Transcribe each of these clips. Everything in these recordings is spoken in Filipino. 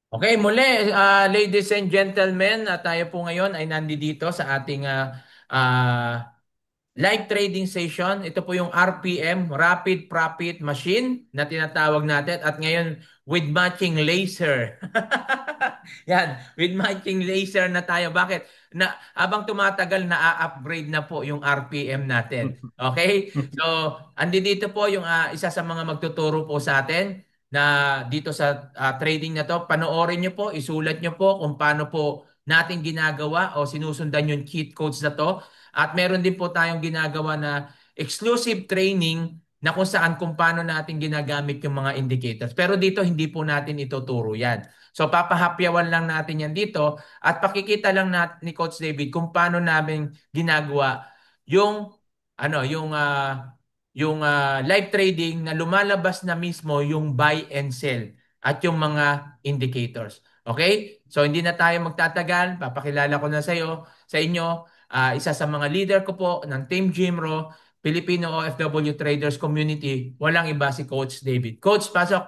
Okay, muli, ladies and gentlemen, tayo po ngayon ay nandito sa ating live trading session. Ito po yung RPM, Rapid Profit Machine na tinatawag natin. At ngayon, with matching laser. Yan, with matching laser na tayo. Bakit? Habang tumatagal, na-upgrade na po yung RPM natin. Okay? So, andi dito po yung isa sa mga magtuturo po sa atin na dito sa trading na to. Panoorin nyo po, isulat nyo po kung paano po natin ginagawa o sinusundan yung cheat codes na to. At meron din po tayong ginagawa na exclusive training na kung paano natin ginagamit yung mga indicators. Pero dito hindi po natin ituturo yan. So papahapyawan lang natin yan dito at pakikita lang natin ni Coach David kung paano namin ginagawa yung yung live trading na lumalabas na mismo yung buy and sell at yung mga indicators. Okay? So hindi na tayo magtatagal, papakilala ko na sa inyo, isa sa mga leader ko po ng Team Jimro, Filipino OFW Traders Community, walang iba si Coach David. Coach, pasok.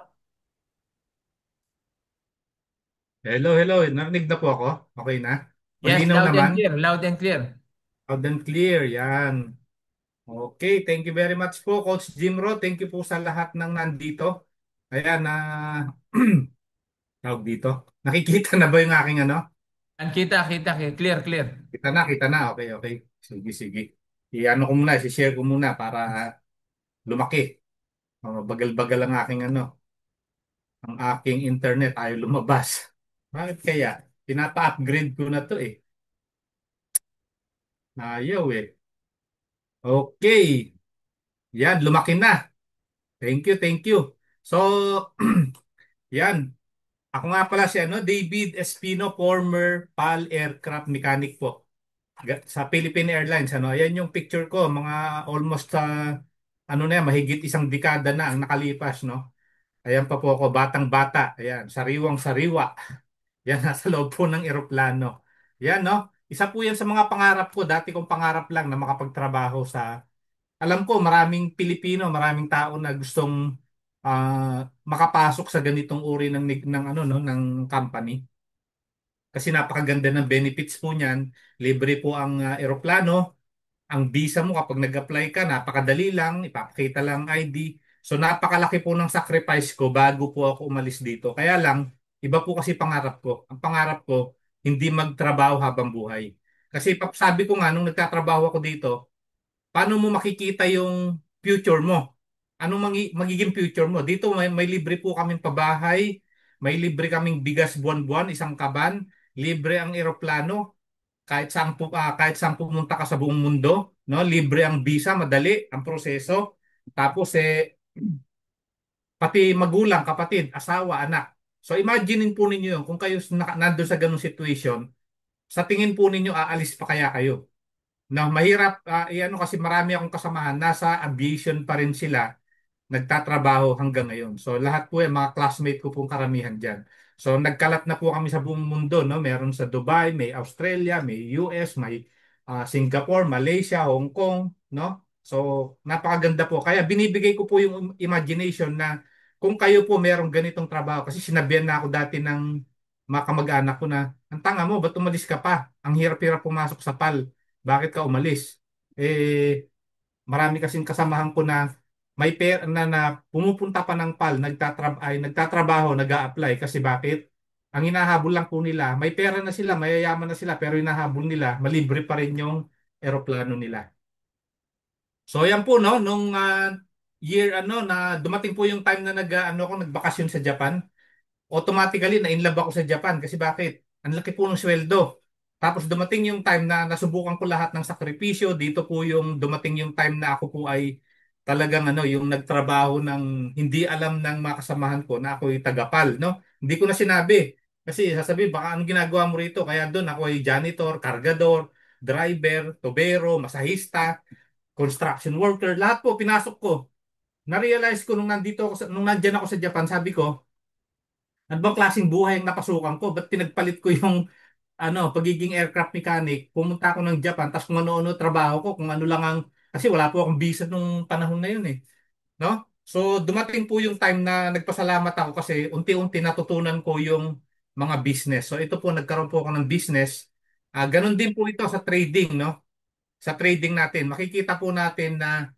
Hello, hello. Narinig na po ako. Okay na? Yes, Malinaw loud and naman. clear, loud and clear. Loud and clear. Yan. Okay, thank you very much po, Coach Jimro. Thank you po sa lahat ng nandito. Ayan, tawag dito. Nakikita na ba yung aking ano? Clear, clear. Kita na, kita na. Okay, okay. Sige, sige. I-ano ko muna, i-share ko muna para lumaki. Bagal-bagal ang aking ano, ang aking internet ayaw lumabas. Bakit kaya? Pinapa-upgrade ko na to eh. Ayaw eh. Okay. Yan, lumaki na. Thank you, thank you. So, yan. Ako nga pala si ano, David Espino, former PAL aircraft mechanic po sa Philippine Airlines. Ano, yan yung picture ko, mga almost ano na yan, mahigit isang dekada na ang nakalipas, no? Ayan pa po ako, batang-bata. Ayan, sariwang-sariwa. Yan, nasa loob po ng eroplano. Yan, no? Isa po yan sa mga pangarap ko. Dati kong pangarap lang na makapagtrabaho sa alam ko maraming Pilipino, maraming tao na gustong makapasok sa ganitong uri ng ano no ng company kasi napakaganda ng benefits po niyan. Libre po ang eroplano, ang visa mo kapag nag-apply ka, napakadali lang, ipapakita lang ID. So napakalaki po ng sacrifice ko bago po ako umalis dito. Kaya lang, iba po kasi pangarap ko. Ang pangarap ko, hindi magtrabaho habang buhay. Kasi sabi ko nga, nung nagtatrabaho ako dito, paano mo makikita yung future mo? Anong magiging future mo? Dito may libre po kaming pabahay, may libre kaming bigas buwan-buwan, isang kaban, libre ang eroplano, kahit saan pumunta ka sa buong mundo, no? Libre ang visa, madali ang proseso. Tapos pati magulang, kapatid, asawa, anak. So imaginein po ninyo yun, kung kayo nandun sa ganung situation, sa tingin po ninyo aalis pa kaya kayo? Na mahirap, ano kasi marami akong kasamahan, nasa aviation pa rin sila, nagtatrabaho hanggang ngayon. So lahat po yan, mga classmate ko pong karamihan dyan. So nagkalat na po kami sa buong mundo, no? Meron sa Dubai, may Australia, may US, may Singapore, Malaysia, Hong Kong, no? So napakaganda po. Kaya binibigay ko po yung imagination na kung kayo po merong ganitong trabaho, kasi sinabihan na ako dati ng mga kamag-anak ko na, ang tanga mo, ba't umalis ka pa? Ang hirap-hirap pumasok sa PAL. Bakit ka umalis? Eh, marami kasing kasamahan ko na may pera na pumupunta pa ng PAL, nagtatrabaho, nag-a-apply kasi bakit? Ang hinahabol lang po nila, may pera na sila, mayayaman na sila, pero hinahabol nila, malibre pa rin yung eroplano nila. So yan po no, nung year ano na dumating po yung time na ano ako nagbakasyon sa Japan, automatically na in love ako sa Japan kasi bakit? Ang laki po ng sweldo. Tapos dumating yung time na nasubukan ko lahat ng sakripisyo. Dito po yung dumating yung time na ako po ay talagang ano, yung nagtrabaho ng hindi alam ng mga kasamahan ko na ako'y tagapal, no? Hindi ko na sinabi. Kasi sasabihin, baka anong ginagawa mo rito? Kaya doon ako ay janitor, kargador, driver, tubero, masahista, construction worker, lahat po pinasok ko. Na-realize ko nung nung nandyan ako sa Japan, sabi ko, ano bang klaseng buhay ang napasukan ko? Ba't pinagpalit ko yung pagiging aircraft mechanic? Pumunta ako ng Japan, tapos kung ano-ano trabaho ko, kung ano lang ang, kasi wala po akong visa nung panahon na yun eh. No? So dumating po yung time na nagpasalamat ako kasi unti-unti natutunan ko yung mga business. So ito po, nagkaroon po ako ng business. Ganun din po ito sa trading, no? Sa trading natin, makikita po natin na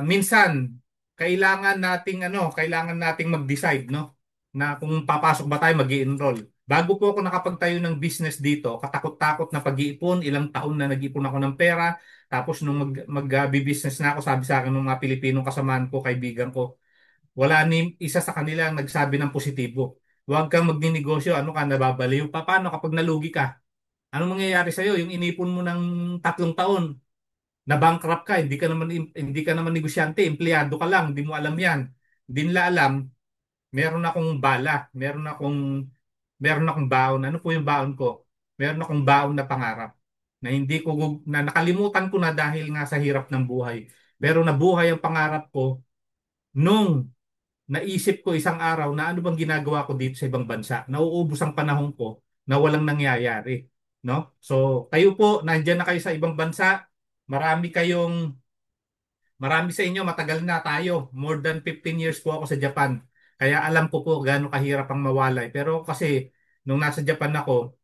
minsan kailangan nating mag-decide, no? Na kung papasok ba tayo mag-i-enroll. Bago po ako nakapagtayo ng business dito, katakot-takot na pag-iipon, ilang taon na nag-ipon ako ng pera. Tapos nung business na ako, sabi sa akin ng mga Pilipinong kasamahan ko, kaibigan ko, wala ni isa sa kanila ang nagsabi ng positibo. Huwag kang magninegosyo, ano ka, nababaliw. Paano kapag nalugi ka? Anong mangyayari sa'yo? Yung inipon mo ng 3 taon, na bankrupt ka, hindi ka naman negosyante, empleyado ka lang, hindi mo alam 'yan. Hindi nila alam, meron akong bala, meron akong baon. Ano po yung baon ko? Meron akong baon na pangarap na hindi ko na nakalimutan ko na dahil nga sa hirap ng buhay. Pero nabuhay ang pangarap ko nung naisip ko isang araw na ano bang ginagawa ko dito sa ibang bansa. Nauubos ang panahon ko na walang nangyayari, no? So, kayo po, nandiyan na kayo sa ibang bansa, marami kayong marami sa inyo, matagal na tayo. More than 15 years po ako sa Japan. Kaya alam ko po gaano kahirap ang mawalay. Pero kasi nung nasa Japan ako,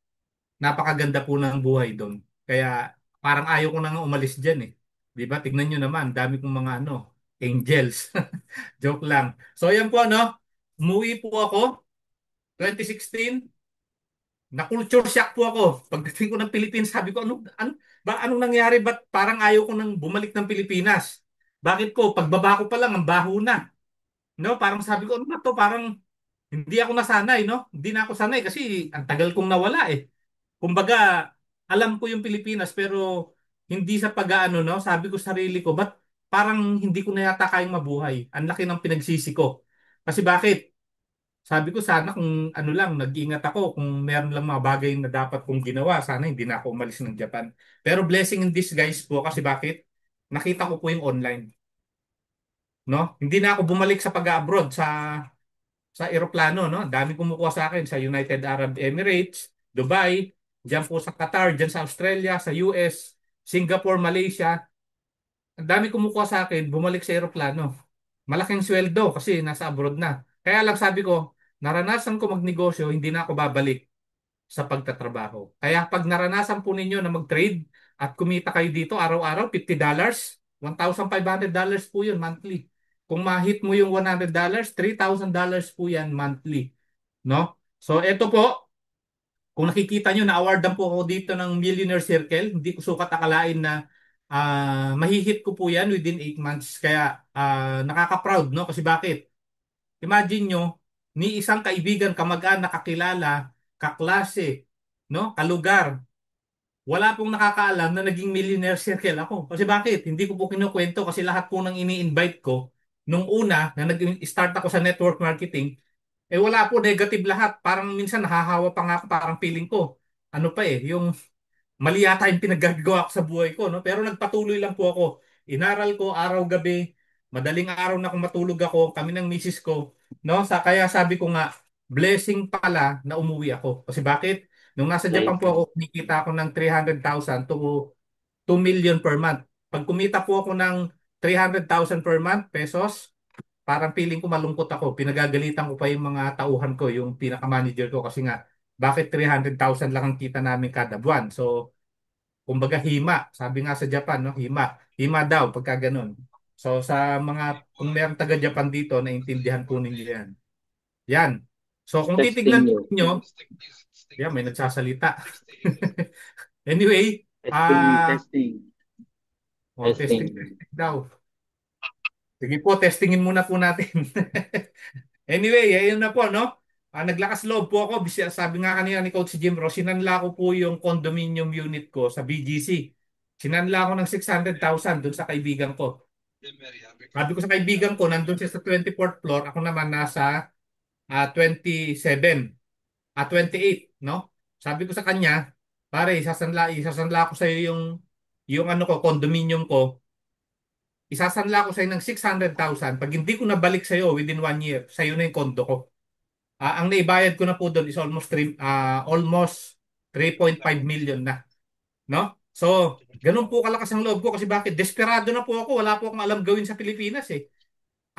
napakaganda po ng buhay doon. Kaya parang ayaw ko na nga umalis dyan eh. Di ba? Tignan nyo naman, dami kong mga angels. Joke lang. So yan po umuwi po ako 2016. Na-culture shock po ako. Pagdating ko ng Pilipinas, sabi ko, anong nangyari? Ba't parang ayaw ko nang bumalik ng Pilipinas? Bakit ko? Pagbaba ko pa lang, ang baho na. No? Parang sabi ko, ano ba to? Parang hindi ako nasanay, no? Hindi na ako sanay kasi ang tagal kong nawala eh. Kumbaga, alam ko yung Pilipinas pero hindi sa pag-aano, no? Sabi ko sa sarili ko, ba't parang hindi ko na yata kayang mabuhay? Ang laki ng pinagsisi ko. Kasi bakit? Sabi ko sana kung ano lang, nag-iingat ako kung meron lang mga bagay na dapat kong ginawa, sana hindi na ako umalis ng Japan. Pero blessing in disguise po kasi bakit? Nakita ko po yung online, no? Hindi na ako bumalik sa pag-abroad sa eroplano, no? Dami kumukuha sa akin sa United Arab Emirates, Dubai, diyan po sa Qatar, diyan sa Australia, sa US, Singapore, Malaysia. Ang dami kumukuha sa akin, bumalik sa eroplano. Malaking sweldo kasi nasa abroad na. Kaya lang sabi ko, naranasan ko magnegosyo, hindi na ako babalik sa pagtatrabaho. Kaya pag naranasan po ninyo na mag-trade at kumita kayo dito araw-araw, $50, $1,500 po yun monthly. Kung ma-hit mo yung $100, $3,000 po yan monthly. No? So, ito po, kung nakikita nyo, na-awardan po ako dito ng Millionaire Circle. Hindi ko sukat akalain na mahihit ko po yan within 8 months. Kaya nakaka-proud, no? Kasi bakit? Imagine nyo, ni isang kaibigan, kamag-anak, kakilala, kaklase, no? Kalugar, wala pong nakakaalam na naging millionaire circle ako. Kasi bakit? Hindi ko po kinukwento kasi lahat po nang ini-invite ko nung una na nag-start ako sa network marketing, wala po, negative lahat. Parang minsan nahahawa pa nga ako, parang feeling ko. Ano pa yung mali yata yung pinaggagawa ko sa buhay ko, no? Pero nagpatuloy lang po ako. Inaral ko araw-gabi, madaling araw na kung matulog ako, kami ng misis ko, no? Kaya sabi ko nga, blessing pala na umuwi ako. Kasi bakit? Nung nasa Japan po ako, Blessing. kumikita ako ng 300,000 to 2 million per month. Pag kumita po ako ng 300,000 per month pesos, parang feeling ko malungkot ako. Pinagagalitan ko pa yung mga tauhan ko, yung pinaka-manager ko kasi nga, bakit 300,000 lang ang kita namin kada buwan? So, kumbaga hima. Sabi nga sa Japan, no? Hima. Hima daw pagka ganun. So, kung meron taga-Japan dito, naintindihan po ninyo yan. Yan. So, kung Testing titignan nyo. niyo, yan, may nagsasalita. Anyway, Testing, testing, testing, testing. testing daw. Sige po, testingin muna po natin. Anyway, ayun na po, no? Naglakas loob po ako. Sabi nga kanina ni Coach Jim Ross, sinanla ko po yung condominium unit ko sa BGC. Sinanla ko ng 600,000 dun sa kaibigan ko. Sabi ko sa kaibigan ko, nandun siya sa 24th floor. Ako naman nasa 27, 28, no? Sabi ko sa kanya, pare, isasanla ko sa iyo yung ano ko, condominium ko. Isasanla ko sa iyo ng 600,000. Pag hindi ko nabalik sa iyo within 1 year, sa iyo na yung condo ko. Ang naibayad ko na po doon is almost 3.5 million na, no? So, ganun po kalakas ang loob ko kasi bakit? Desperado na po ako, wala po akong alam gawin sa Pilipinas eh.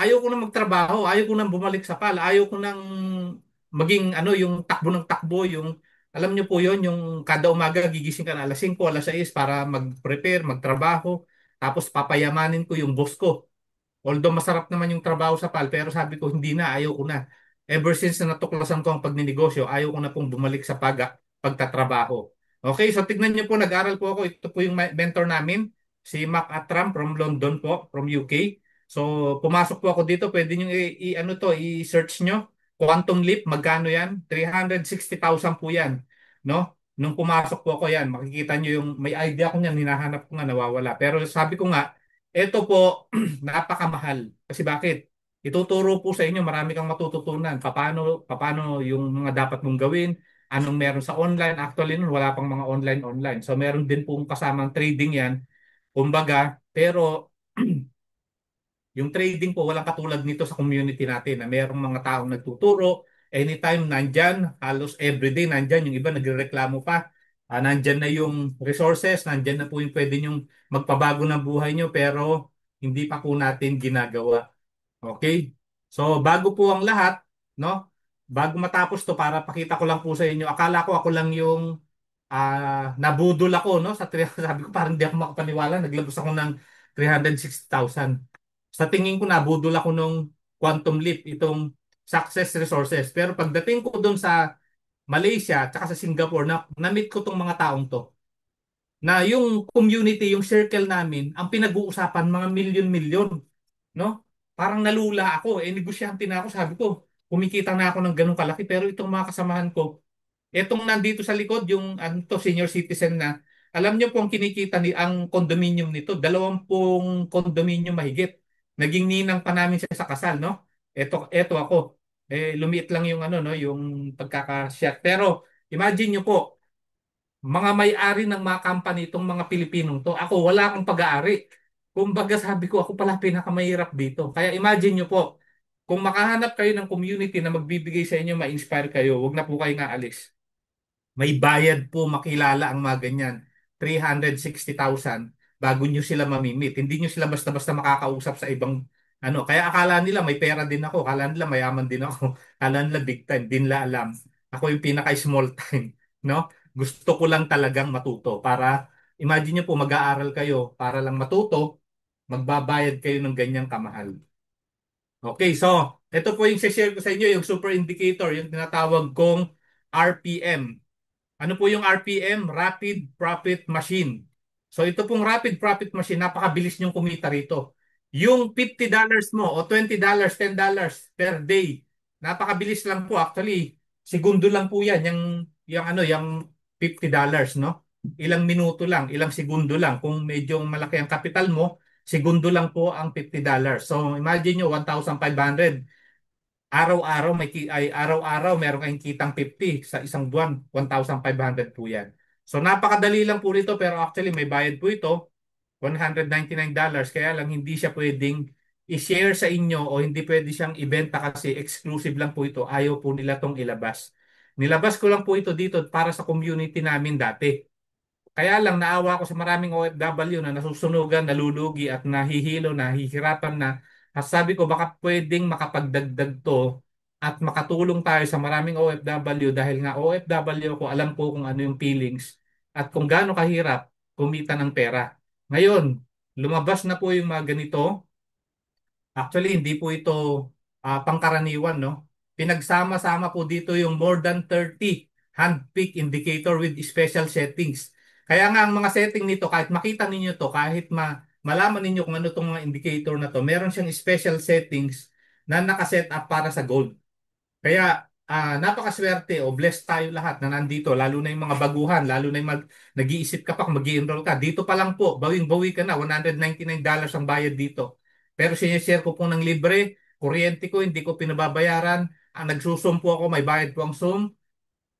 Ayaw ko na magtrabaho, ayaw ko nang bumalik sa pala, ayaw ko nang maging ano yung takbo ng takbo, yung alam niyo po yon, yung kada umaga gigising ka na alas 5, alas 6 para mag-prepare, magtrabaho, tapos papayamanin ko yung boss ko. Although masarap naman yung trabaho sa PAL, pero sabi ko hindi na, ayaw ko na. Ever since na natuklasan ko ang pagninegosyo, ayaw ko na pong bumalik sa pagtatrabaho. Okay, so tignan niyo po, nag-aral po ako. Ito po yung mentor namin, si Mac Atram from London po, from UK. So, pumasok po ako dito, pwede niyo ano to, i-search nyo. Quantum Leap, magkano yan? 360,000 po yan. No? Nung pumasok po ako yan, makikita niyo yung, may idea ko niyan, hinahanap ko nga, nawawala. Pero sabi ko nga, ito po, napakamahal. Kasi bakit? Ituturo po sa inyo, marami kang matututunan. Paano yung mga dapat mong gawin, anong meron sa online. Actually, nun, wala pang mga online-online. So, meron din pong kasamang trading yan. Kumbaga, pero yung trading po, walang katulad nito sa community natin na merong mga taong nagtuturo. Anytime, nandyan, halos everyday, nandyan. Yung iba nagrereklamo pa. Nandyan na yung resources, nandyan na po yung pwede nyong magpabago ng buhay nyo, pero hindi pa po natin ginagawa. Okay? So, bago po ang lahat, no? Bago matapos to, para pakita ko lang po sa inyo, akala ko ako lang yung nabudol ako, no? Sabi ko, parang hindi ako makapaniwala. Naglabas ako ng 360,000. Sa tingin ko, nabudol ako nung Quantum Leap, itong Success Resources. Pero pagdating ko doon sa Malaysia at sa Singapore, na-meet ko tong mga taong to. Na yung community, yung circle namin, ang pinag-uusapan, mga milyon-milyon, no? Parang nalula ako. Negosyante na ako. Sabi ko, kumikita na ako ng ganong kalaki. Pero itong mga kasamahan ko, etong nandito sa likod, yung ano to, senior citizen na, alam niyo po ang kinikita ang condominium nito, 20 condominium mahigit. Naging ninang pa namin siya sa kasal, no? Eto ako. Lumiit lang yung ano, no, yung pagkakasya. Pero imagine niyo po, mga may-ari ng mga company itong mga Pilipinong to. Ako, wala akong pag-aari. Kumbaga sabi ko, ako pala pinakamahirap dito. Kaya imagine nyo po, kung makahanap kayo ng community na magbibigay sa inyo, ma-inspire kayo, huwag na po kayo aalis. May bayad po makilala ang mga ganyan. 360,000 bago nyo sila mamimit. Hindi nyo sila basta-basta makakausap sa ibang ano. Kaya akala nila may pera din ako. Akala nila mayaman din ako. Akala nila big time. Din nila alam. Ako yung pinaka-small time. No? Gusto ko lang talagang matuto. Para, imagine nyo po, mag-aaral kayo para lang matuto, magbabayad kayo ng ganyang kamahal. Okay, so ito po yung share ko sa inyo, yung super indicator, yung tinatawag kong RPM. Ano po yung RPM? Rapid Profit Machine. So ito pong Rapid Profit Machine, napakabilis niyong kumita rito. Yung $50 mo o $20, $10 per day, napakabilis lang po. Actually, segundo lang po yan. Yung $50, no? Ilang minuto lang, ilang segundo lang. Kung medyo malaki ang kapital mo, segundo lang po ang $50. So imagine nyo, 1,500. Araw-araw araw-araw meron kayong kitang 50 sa isang buwan, 1,500 po 'yan. So napakadali lang po nito, pero actually may bayad po ito, $199, kaya lang hindi siya pwedeng i-share sa inyo o hindi pwede siyang ibenta kasi exclusive lang po ito. Ayaw po nila tong ilabas. Nilabas ko lang po ito dito para sa community namin dati. Kaya lang naawa ako sa maraming OFW na nasusunugan, nalulugi at nahihilo, nahihirapan na. At sabi ko baka pwedeng makapagdagdag to at makatulong tayo sa maraming OFW dahil nga OFW ako, alam ko kung ano yung feelings at kung gaano kahirap kumita ng pera. Ngayon, lumabas na po yung mga ganito. Actually, hindi po ito pangkaraniwan, no? Pinagsama-sama po dito yung more than 30 hand-pick indicator with special settings. Kaya nga ang mga setting nito, kahit makita ninyo to, kahit malaman ninyo kung ano itong mga indicator na to, meron siyang special settings na nakaset up para sa gold. Kaya napakaswerte o blessed tayo lahat na nandito, lalo na yung mga baguhan, lalo na yung nag-iisip ka pa kung mag-i-enroll ka. Dito pa lang po, bawing-bawi ka na, $199 ang bayad dito. Pero sinishare ko po ng libre, kuryente ko, hindi ko pinababayaran. Ang nagsusum po ako, may bayad po ang sum.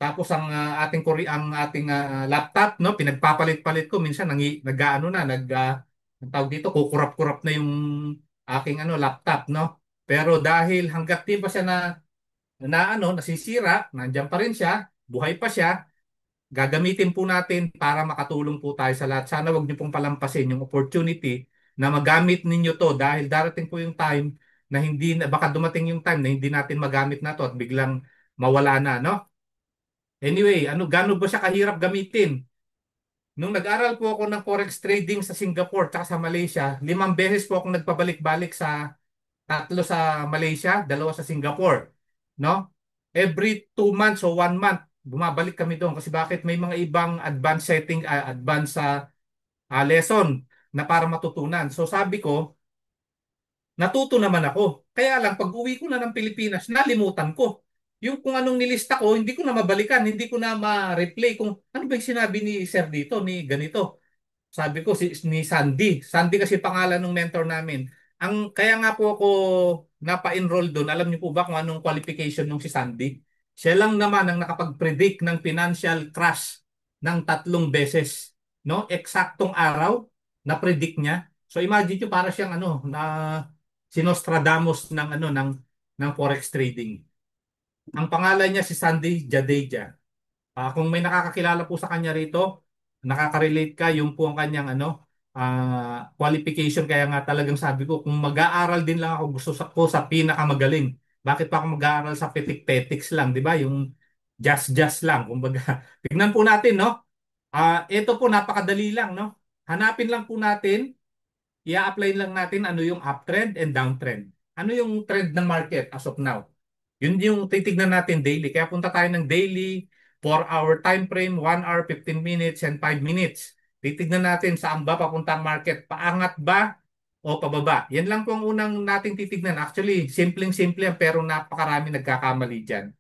Tapos ang ating laptop, no, pinagpapalit-palit ko minsan nag-aano na, ang tawag dito, kukurap-kurap na yung aking laptop, no. Pero dahil hangga't di pa siya nasisira, nandiyan pa rin siya, buhay pa siya, gagamitin po natin para makatulong po tayo sa lahat. Sana wag niyo pong palampasin yung opportunity na magamit ninyo to dahil darating po yung time na hindi na, baka dumating yung time na hindi natin magamit na to at biglang mawala na, no? Anyway, gaano ba siya kahirap gamitin? Nung nag-aral po ako ng forex trading sa Singapore at sa Malaysia, 5 beses po akong nagpabalik-balik sa tatlo sa Malaysia, dalawa sa Singapore, no? Every 2 months o 1 month, bumabalik kami doon kasi bakit may mga ibang advanced setting, advanced lesson na para matutunan. So sabi ko, natuto naman ako. Kaya lang, pag uwi ko na ng Pilipinas, nalimutan ko. Yung kung anong nilista ko, hindi ko na mabalikan, hindi ko na ma-replay kung ano ba yung sinabi ni Sir dito, ni ganito. Sabi ko ni Sandy. Sandy kasi pangalan ng mentor namin. Kaya nga po ako napa-enroll doon. Alam niyo po ba kung anong qualification nung si Sandy? Siya lang naman ang nakapag-predict ng financial crash ng 3 beses. No? Eksaktong araw na predict niya. So imagine niyo para siyang na si Nostradamus ng ng forex trading. Ang pangalan niya si Sandy Jadeja. Kung may nakakakilala po sa kanya rito, nakaka-relate ka, yung po ang kanyang qualification. Kaya nga talagang sabi ko, kung mag-aaral din lang ako, ko sa pinakamagaling. Bakit pa ako mag-aaral sa petik-petiks lang, di ba? Yung just lang. Kumbaga, tignan po natin, no? Ito po, napakadali lang, no? Hanapin lang po natin, i-apply lang natin ano yung uptrend and downtrend. Ano yung trend ng market as of now? Yun yung titignan natin daily. Kaya punta tayo ng daily, 4-hour time frame, 1 hour, 15 minutes, and 5 minutes. Titignan natin saan ba papunta ang market. Paangat ba o pababa? Yan lang po ang unang nating titignan. Actually, simpleng-simple yan pero napakarami nagkakamali dyan.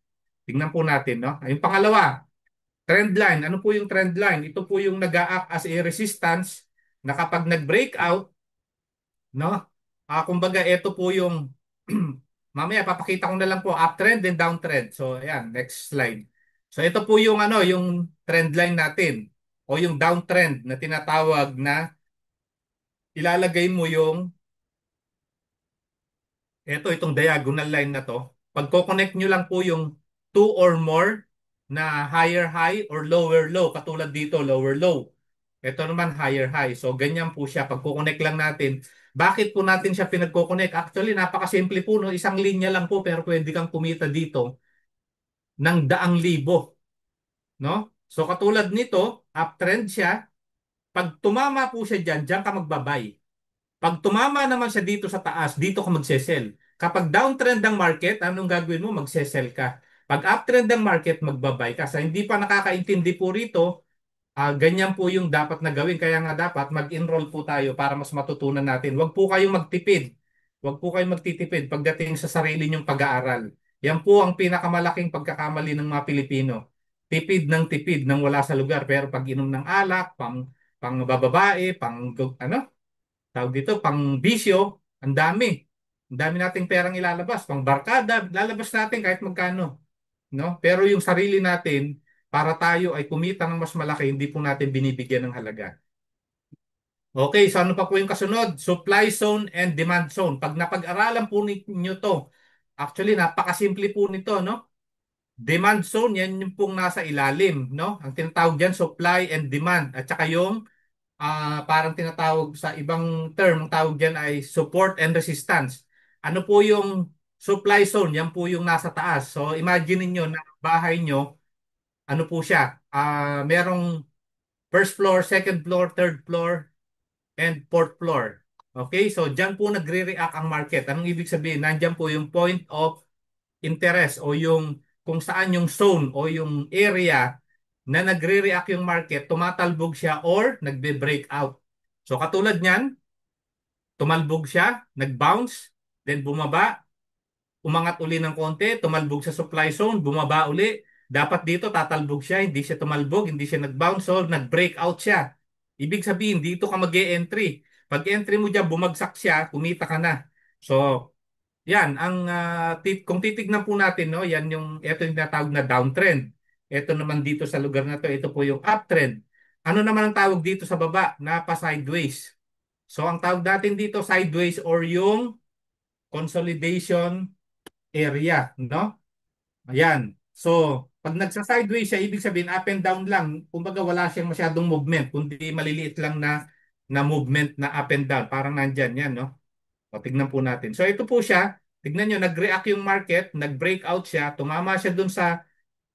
Tingnan po natin, no? Yung pangalawa, trend line. Ano po yung trend line? Ito po yung nag-a-act as a resistance na kapag nag-breakout, no? Kumbaga, ito po yung mamaya papakita ko na lang po uptrend and downtrend. So, ayan, next slide. So, ito po yung yung trend line natin o yung downtrend na tinatawag na ilalagay mo yung itong diagonal line na to. Pagko-connect nyo lang po yung two or more na higher high or lower low. Katulad dito, lower low. Ito naman higher high. So ganyan po siya. Pagko-connect lang natin. Bakit po natin siya pinagko-connect? Actually, napakasimple po. No? Isang linya lang po pero pwede kang kumita dito ng 100,000. No? So katulad nito, uptrend siya. Pag tumama po siya dyan, dyan ka magbabay. Pag tumama naman siya dito sa taas, dito ka magsesell. Kapag downtrend ang market, anong gagawin mo? Magsesell ka. Pag uptrend ang market, magbabay ka. Sa hindi pa nakakaintindi po rito, ganyan po yung dapat na gawin. Kaya nga dapat mag-enroll po tayo para mas matutunan natin. Huwag po kayong magtipid. Huwag po kayong magtitipid pagdating sa sarili nyong pag-aaral. Yan po ang pinakamalaking pagkakamali ng mga Pilipino. Tipid ng wala sa lugar. Pero pag inom ng alak, pang bababae, tawag dito, pang bisyo, ang dami. Ang dami nating perang ilalabas. Pang barkada, lalabas natin kahit magkano. No? Pero yung sarili natin, para tayo ay kumita ng mas malaki, hindi po natin binibigyan ng halaga. Okay, so ano pa po yung kasunod? Supply zone and demand zone. Pag napag-aralan po ninyo to, actually napakasimple po nito, no? Demand zone, yan yung pong nasa ilalim, no? Ang tinatawag dyan, supply and demand. At saka yung parang tinatawag sa ibang term, ang tawag dyan ay support and resistance. Ano po yung supply zone? Yan po yung nasa taas. So imagine niyo na bahay nyo, ano po siya? Merong first floor, second floor, third floor, and fourth floor. Okay, so dyan po nagre-react ang market. Anong ibig sabihin? Nandyan po yung point of interest o yung kung saan yung zone o yung area na nagre-react yung market, tumatalbog siya or nagbe-break out. So katulad niyan, tumalbog siya, nag-bounce, then bumaba, umangat uli ng konti, tumalbog sa supply zone, bumaba uli. Dapat dito tatalbog siya, hindi siya tumalbog, hindi siya nag-bounce, so nag-break out siya. Ibig sabihin, dito ka mag-e-entry. Pag entry mo dyan, bumagsak siya, kumita ka na. So, yan, kung titignan po natin, no, ito yung tinatawag na downtrend. Ito naman dito sa lugar na to, ito po yung uptrend. Ano naman ang tawag dito sa baba? Napa-sideways. So, ang tawag natin dito sideways or yung consolidation area, no? Ayan. So, pag nagsa-sideways siya, ibig sabihin up and down lang. Kumbaga wala siyang masyadong movement, kundi maliliit lang na movement na up and down. Parang nandyan yan, no? O, tignan po natin. So, ito po siya. Tignan nyo, nag-react yung market, nag-breakout siya, tumama siya dun sa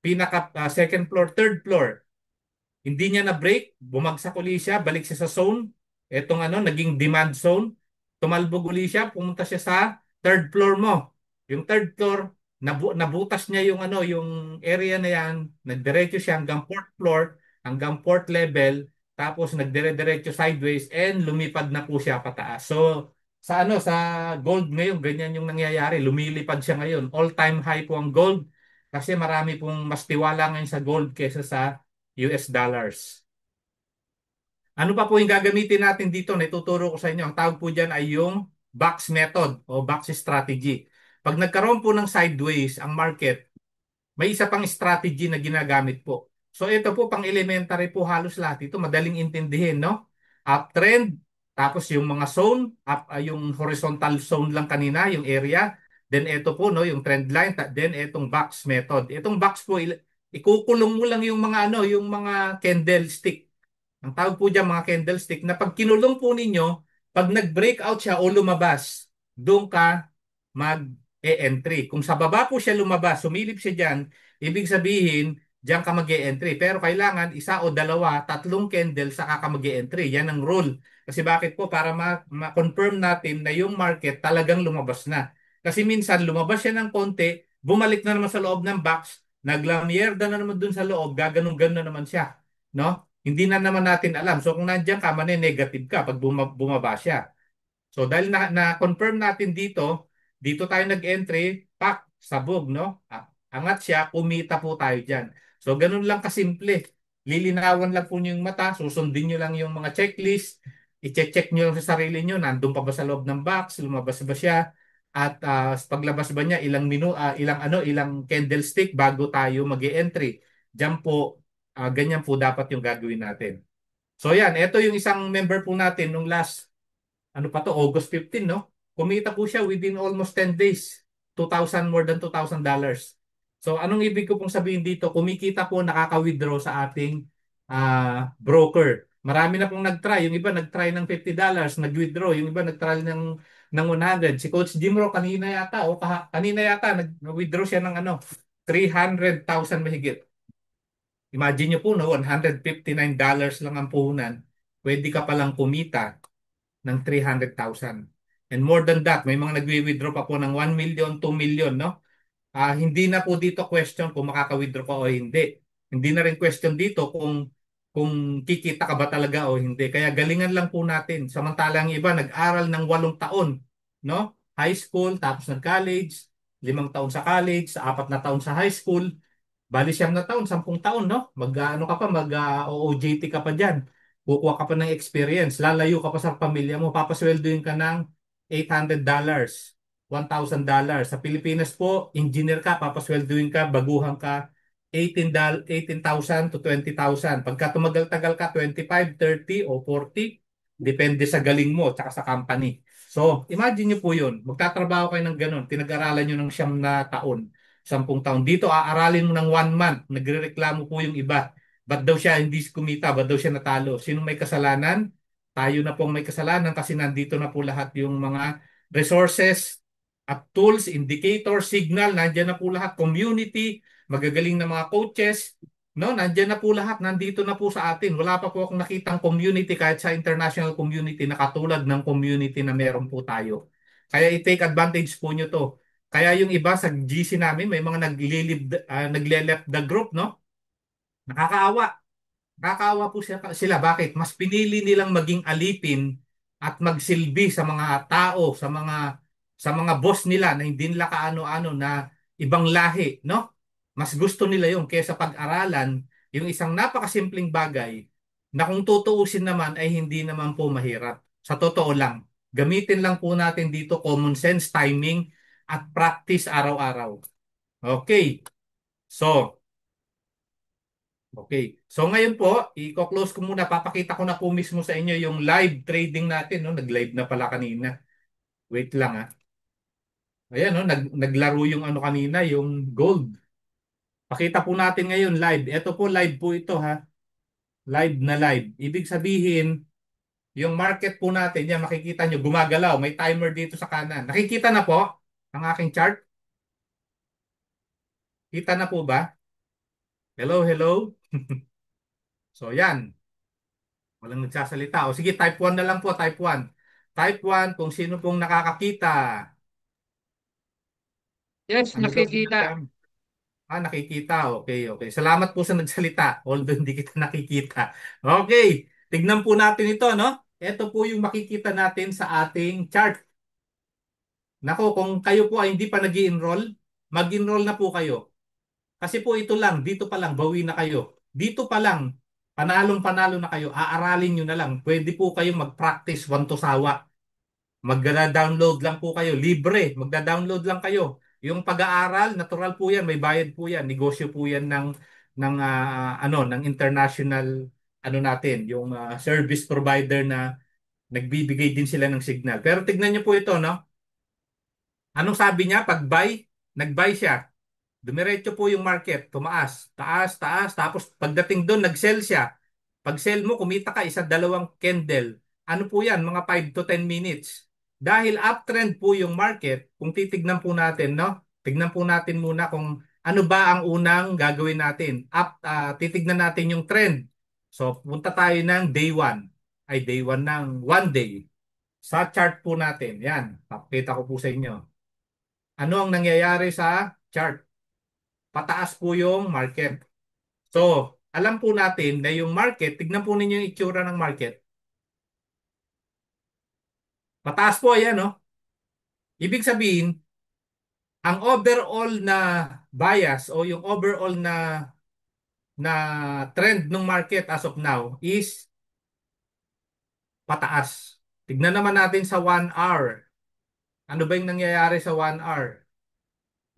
pinaka second floor, third floor. Hindi niya na-break, bumagsak uli siya, balik siya sa zone. Etong ano, naging demand zone. Tumalbog uli siya, pumunta siya sa third floor mo. Yung third floor, nabutas niya yung ano, yung area na yan, nagdiretso siya hanggang fourth floor, hanggang fourth level, tapos nagdire-diretso sideways and lumipad na po siya pataas. So, sa ano, sa gold ngayon, ganyan yung nangyayari. Lumilipad siya ngayon. All-time high po ang gold kasi marami pong mas tiwala ngayon sa gold kaysa sa US dollars. Ano pa po yung gagamitin natin dito na ituturo ko sa inyo? Ang tawag po dyan ay yung box method o box strategy. Pag nagkaroon po ng sideways ang market, may isa pang strategy na ginagamit po. So ito po pang elementary po halos lahat. Ito madaling intindihin, no? Uptrend, tapos yung mga zone, yung horizontal zone lang kanina, yung area. Then ito po, no, yung trend line. Then itong box method. Itong box po, ikukulong mo lang yung mga ano, yung mga candlestick. Ang tawag po dyan mga candlestick na pag kinulong po ninyo, pag nag-breakout siya o lumabas, doon ka mag-e-entry. Kung sa baba po siya lumabas, sumilip siya dyan, ibig sabihin, diyan ka mag-e-entry. Pero kailangan isa o dalawa, tatlong candle saka ka mag-e-entry. Yan ang rule. Kasi bakit po? Para ma-confirm natin na yung market talagang lumabas na. Kasi minsan lumabas siya ng konti, bumalik na naman sa loob ng box, naglamierda na naman dun sa loob, gaganong-ganon na naman siya. No? Hindi na naman natin alam. So kung nandiyan ka, negative ka pag bumaba siya. So dahil na-confirm natin dito, dito tayo nag-entry, pak, sabog, no? Angat siya, kumita po tayo dyan. So ganun lang kasimple. Lilinawan lang po niyo yung mata, susundin niyo lang yung mga checklist, i-check niyo lang sa sarili niyo, nandun pa ba sa loob ng box, lumabas ba siya, at paglabas ba niya, ilang candlestick bago tayo mag-entry. Diyan po, ganyan po dapat yung gagawin natin. So yan, ito yung isang member po natin nung last ano pa to, August 15, no? Kumita po siya within almost 10 days. 2,000, more than $2,000. So, anong ibig ko pong sabihin dito? Kumikita po, nakaka-withdraw sa ating broker. Marami na pong nag-try. Yung iba nag-try ng $50, nag-withdraw. Yung iba nag-try ng 100. Si Coach Jimro kanina yata, kanina yata, nag-withdraw siya ng ano, 300,000 mahigit. Imagine nyo po, no, $159 lang ang puhunan. Pwede ka palang kumita ng 300,000. And more than that, may mga nagwi-withdraw pa po ng 1 million, 2 million, no? Hindi na po dito question kung makaka-withdraw ka o hindi. Hindi na rin question dito kung kikita ka ba talaga o hindi. Kaya galingan lang po natin. Samantalang iba nag-aral ng 8 taon, no? High school, tapos nag-college, 5 taon sa college, 4 na taon sa high school, bali 9 na taon, 10 taon, no? Mag-ano ka pa, OJT ka pa dyan. Kukuha ka pa ng experience. Lalayo ka pa sa pamilya mo. Papasweldoin ka ng $800, $1,000. Sa Pilipinas po, engineer ka, papasweldoin ka, baguhan ka, 18,000 to 20,000. Pagka tumagal-tagal ka, 25, 30 o 40, depende sa galing mo at sa company. So, imagine nyo po yun. Magtatrabaho kayo ng ganun. Pinag-aralan nyo ng 9 na taon. 10 taon. Dito, aaralin mo ng 1 month. Nagrereklamo po yung iba. Ba't daw siya hindi kumita? Ba't daw siya natalo? Sino may kasalanan? Tayo na pong may kasalanan kasi nandito na po lahat yung mga resources at tools, indicator, signal. Nandiyan na po lahat. Community, magagaling na mga coaches. No, nandiyan na po lahat. Nandito na po sa atin. Wala pa po akong nakitang community kahit sa international community na katulad ng community na meron po tayo. Kaya i-take advantage po nyo to. Kaya yung iba sa GC namin, may mga nagle-left the group, no? Nakakaawa. Nakakaawa po sila. Bakit? Mas pinili nilang maging alipin at magsilbi sa mga tao, sa mga boss nila na hindi nila kaano-ano na ibang lahi, no? Mas gusto nila yung kaysa pag-aralan yung isang napakasimpleng bagay na kung tutuusin naman ay hindi naman po mahirap. Sa totoo lang, gamitin lang po natin dito common sense, timing, at practice araw-araw. Okay. So, okay. So ngayon po, i-close ko muna. Papakita ko na po mismo sa inyo yung live trading natin. No? Nag-live na pala kanina. Wait lang ah. Ayan, no? Naglaro yung ano kanina, yung gold. Pakita po natin ngayon live. Ito po live po ito ha. Live na live. Ibig sabihin, yung market po natin, yan makikita nyo, gumagalaw. May timer dito sa kanan. Nakikita na po? ang aking chart. Kita na po ba? Hello, hello. So yan, walang nagsasalita. O sige, type 1 na lang po, type 1. Type 1 kung sino pong nakakakita. Yes, Ano daw nakikita. sinasabi? Nakikita. Okay, okay. Salamat po sa nagsalita. Although hindi kita nakikita. Okay, tignan po natin ito, no? Ito po yung makikita natin sa ating chart. Nako, kung kayo po ay hindi pa nag-i-enroll, mag-enroll na po kayo. Kasi po ito lang, dito pa lang, bawi na kayo. Dito pa lang, panalong-panalo na kayo. Aaralin nyo na lang. Pwede po kayong mag-practice one to sawa. Magda-download lang po kayo. Libre. Magda-download lang kayo. Yung pag-aaral, natural po yan. May bayad po yan. Negosyo po yan ng international ano natin, yung service provider na nagbibigay din sila ng signal. Pero tignan niyo po ito, no? Anong sabi niya? Pag buy, nag-buy siya. Dumiretso po yung market, tumaas, taas, taas, tapos pagdating doon, nag-sell siya. Pag sell mo, kumita ka isa dalawang candle. Ano po yan? Mga 5 to 10 minutes. Dahil uptrend po yung market, kung titignan po natin, no? Tignan po natin muna kung ano ba ang unang gagawin natin. Titignan natin yung trend. So, punta tayo ng day 1. Ay, day 1 ng 1 day. Sa chart po natin. Yan, pakita ko po sa inyo. Ano ang nangyayari sa chart? Pataas po yung market. So, alam po natin na yung market, tignan po ninyo yung itsura ng market. Pataas po, ayan, no? Ibig sabihin, ang overall na bias o yung overall na trend ng market as of now is pataas. Tignan naman natin sa 1 hour. Ano ba yung nangyayari sa 1 hour?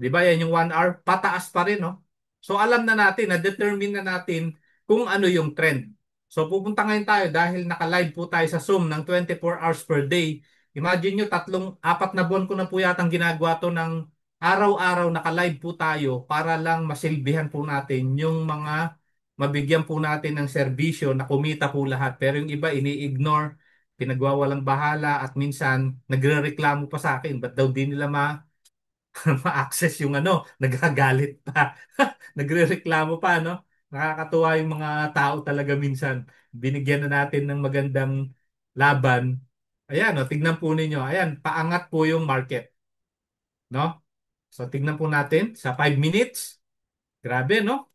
Di ba yan yung 1 hour? Pataas pa rin, no? So alam na natin, na-determine na natin kung ano yung trend. So pupunta ngayon tayo dahil naka-live po tayo sa Zoom ng 24 hours per day. Imagine nyo, 4 na buwan ko na po yatang ginagawa to ng araw-araw naka-live po tayo para lang masilbihan po natin yung mga mabigyan po natin ng serbisyo na kumita po lahat. Pero yung iba ini-ignore, pinagwawalang bahala at minsan nagrereklamo pa sa akin. Ba't daw di nila ma-access yung ano, nagagalit pa. Nagrereklamo pa, no? Nakakatuwa yung mga tao talaga minsan. Binigyan na natin ng magandang laban. Ayan, no, tignan po ninyo. Ayan, paangat po yung market, no? So tignan po natin sa 5 minutes. Grabe, no?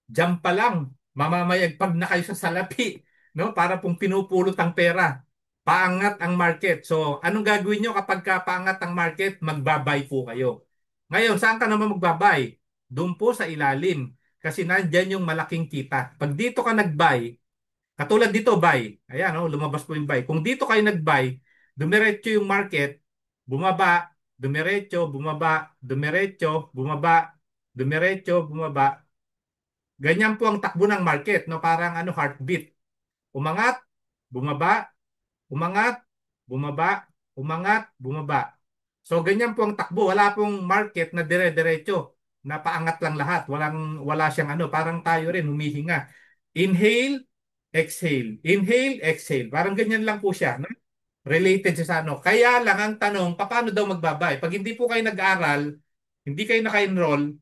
Diyan pa lang, mamamayagpag na kayo sa salapi, no? Para pong pinupulot ang pera. Paangat ang market. So, anong gagawin nyo kapag paangat ang market? Magbabay po kayo. Ngayon, saan ka naman magbabay? Doon po sa ilalim. Kasi nandyan yung malaking kita. Pag dito ka nag-buy, katulad dito, buy. Ayan, oh, lumabas po yung buy. Kung dito kayo nag-buy, dumiretso yung market, bumaba, dumiretso, bumaba, dumiretso, bumaba, dumiretso, bumaba. Ganyan po ang takbo ng market, no? Parang ano, heartbeat. Umangat, bumaba, umangat, bumaba, umangat, bumaba. So ganyan po ang takbo. Wala pong market na dire-diretso. Napaangat lang lahat. Wala siyang ano, parang tayo rin humihinga. Inhale, exhale. Inhale, exhale. Parang ganyan lang po siya, no? Related siya sa ano. Kaya lang ang tanong, paano daw magbabay? Pag hindi po kayo nag-aral, hindi kayo naka-enroll,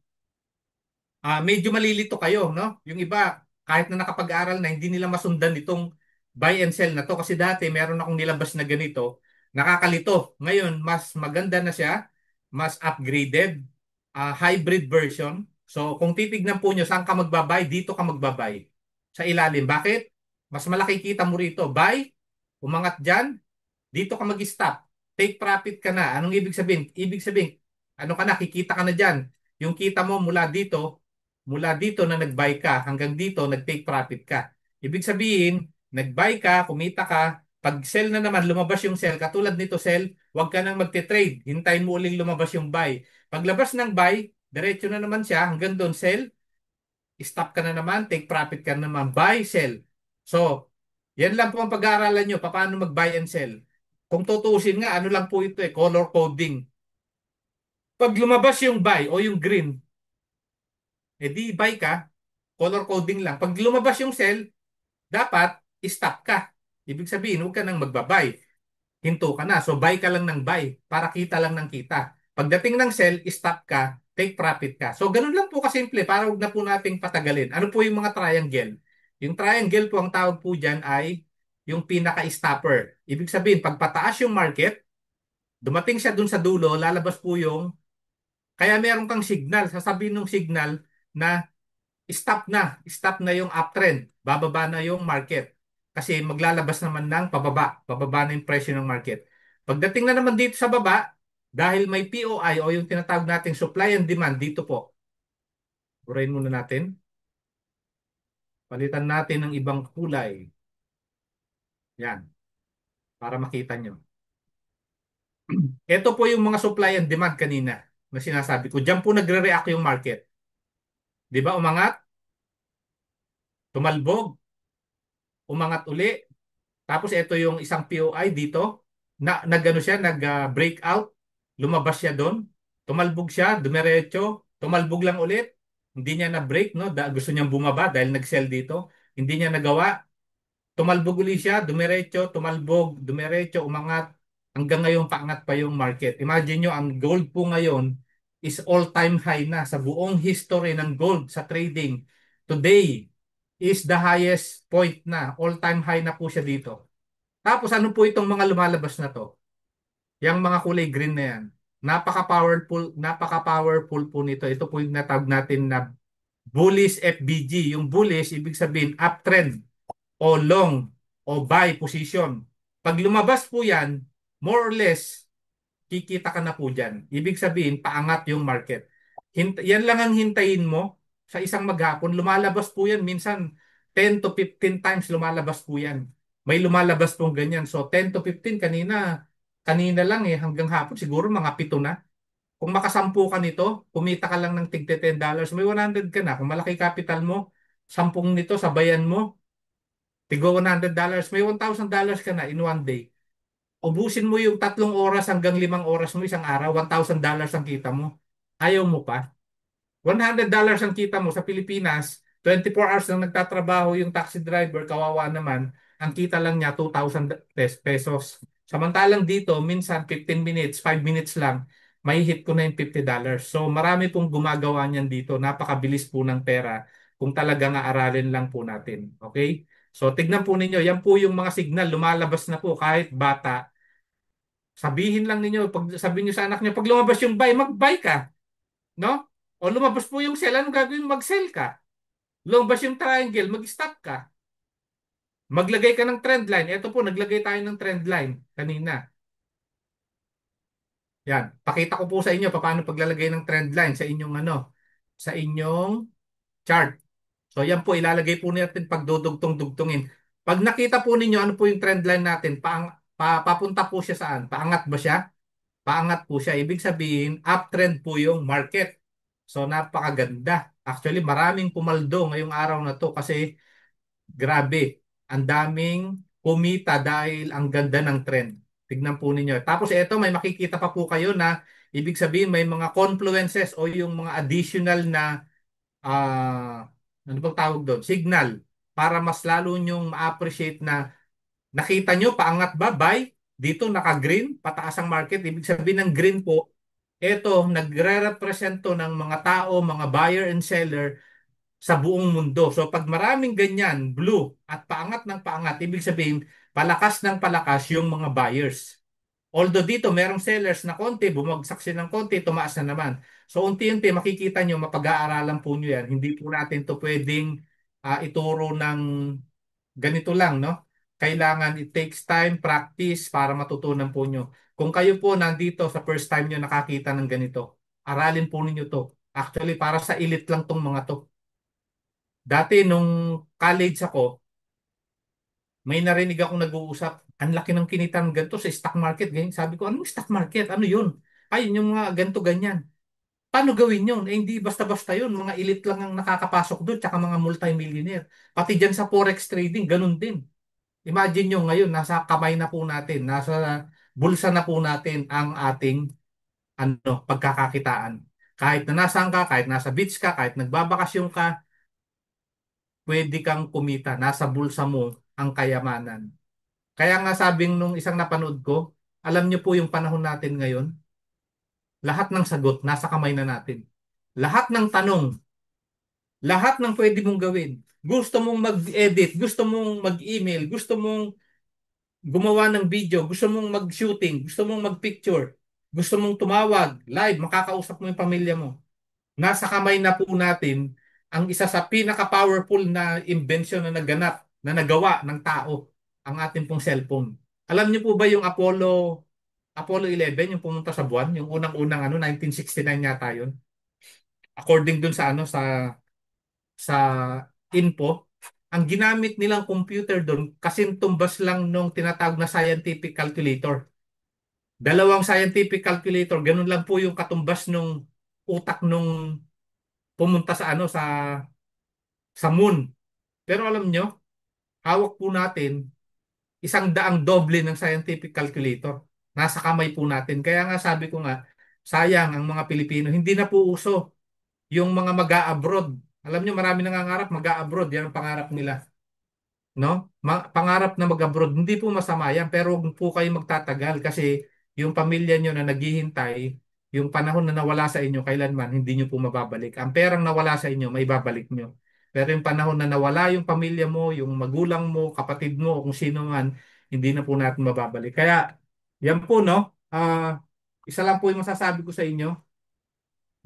medyo malilito kayo, no? Yung iba, kahit na nakapag-aral na, hindi nila masundan itong buy and sell na to. Kasi dati, meron akong nilabas na ganito, nakakalito. Ngayon, mas maganda na siya, mas upgraded, hybrid version. So, kung titignan po nyo, saan ka magbabay? Dito ka magbabay. Sa ilalim. Bakit? Mas malaki kita mo rito. Buy, umangat dyan, dito ka mag-stop. Take profit ka na. Anong ibig sabihin? Ibig sabihin, ano ka na, kikita ka na dyan. Yung kita mo mula dito na nag-buy ka, hanggang dito nag-take profit ka. Ibig sabihin, nag-buy ka, kumita ka, pag sell na naman, lumabas yung sell. Katulad nito sell, huwag ka nang magte-trade. Hintayin mo uling lumabas yung buy. Paglabas ng buy, diretso na naman siya, hanggang doon sell, stop ka na naman, take profit ka na naman, buy, sell. So, yan lang po ang pag-aaralan nyo, paano mag-buy and sell. Kung tutuusin nga, ano lang po ito color coding. Pag lumabas yung buy o yung green, di buy ka, color coding lang. Pag lumabas yung sell, dapat stop ka. Ibig sabihin, huwag ka nang magbabay. Hinto ka na. So, buy ka lang ng buy para kita lang ng kita. Pagdating ng sell, stop ka, take profit ka. So, ganun lang po kasimple para huwag na po nating patagalin. Ano po yung mga triangle? Yung triangle po, ang tawag po dyan ay yung pinaka-stopper. Ibig sabihin, pag pataas yung market, dumating siya dun sa dulo, lalabas po yung, kaya meron kang signal, sasabihin ng signal na stop na yung uptrend, bababa na yung market. Kasi maglalabas naman ng bababa na yung presyo ng market. Pagdating na naman dito sa baba, dahil may POI o yung tinatawag nating supply and demand dito po. Burahin muna natin. Palitan natin ng ibang kulay. Yan, para makita nyo. Ito po yung mga supply and demand kanina na sinasabi ko. Diyan po nagre-react yung market. Di ba umangat, tumalbog, umangat uli. Tapos ito yung isang POI dito na nagano siya, nag-breakout, lumabas siya doon, tumalbog siya, dumiretso, tumalbog lang ulit. Hindi niya na-break, no? Gusto niyang bumaba dahil nag-sell dito. Hindi niya nagawa. Tumalbog uli siya, dumiretso, tumalbog, dumiretso, umangat. Hanggang ngayon paangat pa yung market. Imagine nyo, ang gold po ngayon is all-time high na sa buong history ng gold sa trading. Today is the highest point na. All-time high na po siya dito. Tapos ano po itong mga lumalabas na to? Yang mga kulay green na yan. Napaka-powerful po nito. Ito po yung natawag natin na bullish FBG. Yung bullish, ibig sabihin uptrend o long o buy position. Pag lumabas po yan, more or less, kikita ka na po dyan. Ibig sabihin, paangat yung market. Yan lang ang hintayin mo sa isang maghapon. Lumalabas po yan. Minsan, 10 to 15 times lumalabas po yan. May lumalabas pong ganyan. So, 10 to 15 kanina lang hanggang hapon siguro mga 7 na. Kung makasampu ka nito, kumita ka lang ng tigte $10, may 100 ka na. Kung malaki capital mo, 10 nito, sabayan mo, tigo $100, may $1,000 ka na in one day. Ubusin mo yung 3 oras hanggang 5 oras mo isang araw, $1,000 ang kita mo. Ayaw mo pa? $100 ang kita mo sa Pilipinas, 24 hours lang nagtatrabaho yung taxi driver, kawawa naman, ang kita lang niya 2,000 pesos. Samantalang dito, minsan 15 minutes, 5 minutes lang, may hit ko na yung $50. So marami pong gumagawa niyan dito. Napakabilis po ng pera kung talagang aaralin lang po natin. Okay? So tignan po ninyo, yan po yung mga signal, lumalabas na po kahit bata. Sabihin lang ninyo, pag sabihin niyo sa anak niyo, pag lumabas yung buy, mag-buy ka. No? O lumabas po yung sell, anong gagawin? Mag-sell ka. Lumabas yung triangle, mag-stop ka. Maglagay ka ng trend line. Ito po, naglagay tayo ng trend line kanina. Yan. Pakita ko po sa inyo paano paglalagay ng trend line sa inyong sa inyong chart. So yan po, ilalagay po natin pag dudugtong-dugtungin. Pag nakita po ninyo ano po yung trend line natin, papunta po siya saan? Paangat ba siya? Paangat po siya. Ibig sabihin, uptrend po yung market. So napakaganda. Actually, maraming pumaldo ngayong araw na to kasi grabe. Ang daming kumita dahil ang ganda ng trend. Tignan po ninyo. Tapos ito, may makikita pa po kayo na ibig sabihin may mga confluences o yung mga additional na ano bang tawag doon? Signal para mas lalo nyong ma-appreciate na nakita nyo, paangat ba? Buy? Dito naka-green, pataas ang market. Ibig sabihin ng green po, ito, nagre-represent to ng mga tao, mga buyer and seller sa buong mundo. So pag maraming ganyan, blue at paangat ng paangat, ibig sabihin, palakas ng palakas yung mga buyers. Although dito merong sellers na konti, bumagsak sila ng konti, tumaas na naman. So unti-unti makikita nyo, mapag-aaralan po nyo yan. Hindi po natin to pwedeng ituro ng ganito lang, no? Kailangan it takes time, practice para matutunan po nyo. Kung kayo po nandito sa first time nyo nakakita ng ganito, aralin po ninyo to. Actually, para sa elite lang tong mga to. Dati nung college ako, may narinig akong nag-uusap, ang laki ng kinita ng ganito sa stock market. Ganyan. Sabi ko, anong stock market? Ano yun? Ayun yung mga ganito ganyan. Paano gawin yun? Eh, hindi basta-basta yun. Mga elite lang ang nakakapasok doon, tsaka mga multimillionaire. Pati dyan sa forex trading, ganun din. Imagine nyo ngayon, nasa kamay na po natin, nasa bulsa na po natin ang ating pagkakakitaan. Kahit na nasaan ka, kahit nasa beach ka, kahit nagbabakasyon ka, pwede kang kumita. Nasa bulsa mo ang kayamanan. Kaya nga sabing nung isang napanood ko, alam nyo po yung panahon natin ngayon, lahat ng sagot nasa kamay na natin. Lahat ng tanong, lahat ng pwede mong gawin. Gusto mong mag-edit, gusto mong mag-email, gusto mong gumawa ng video, gusto mong mag-shooting, gusto mong mag-picture, gusto mong tumawag, live, makakausap mo yung pamilya mo. Nasa kamay na po natin ang isa sa pinaka-powerful na invention na naganap, na nagawa ng tao, ang ating pong cellphone. Alam niyo po ba yung Apollo 11, yung pumunta sa buwan, yung unang-unang 1969 yata yun. According dun sa sa info, ang ginamit nilang computer doon kasing tumbas lang nung tinatawag na scientific calculator. Dalawang scientific calculator, ganun lang po yung katumbas nung utak nung pumunta sa sa moon. Pero alam nyo, hawak po natin 100 doble ng scientific calculator. Nasa kamay po natin. Kaya nga sabi ko nga, sayang ang mga Pilipino, hindi na po uso yung mga mag-a-abroad. Alam nyo, marami nangangarap mag-a-abroad. Yan ang pangarap nila. No? Pangarap na mag-abroad, hindi po masama yan, pero huwag po kayo magtatagal kasi yung pamilya nyo na naghihintay, yung panahon na nawala sa inyo, kailanman, hindi nyo po mababalik. Ang perang nawala sa inyo, may babalik nyo. Pero yung panahon na nawala yung pamilya mo, yung magulang mo, kapatid mo, o kung sino man, hindi na po natin mababalik. Kaya, yan po, no? Isa lang po yung masasabi ko sa inyo.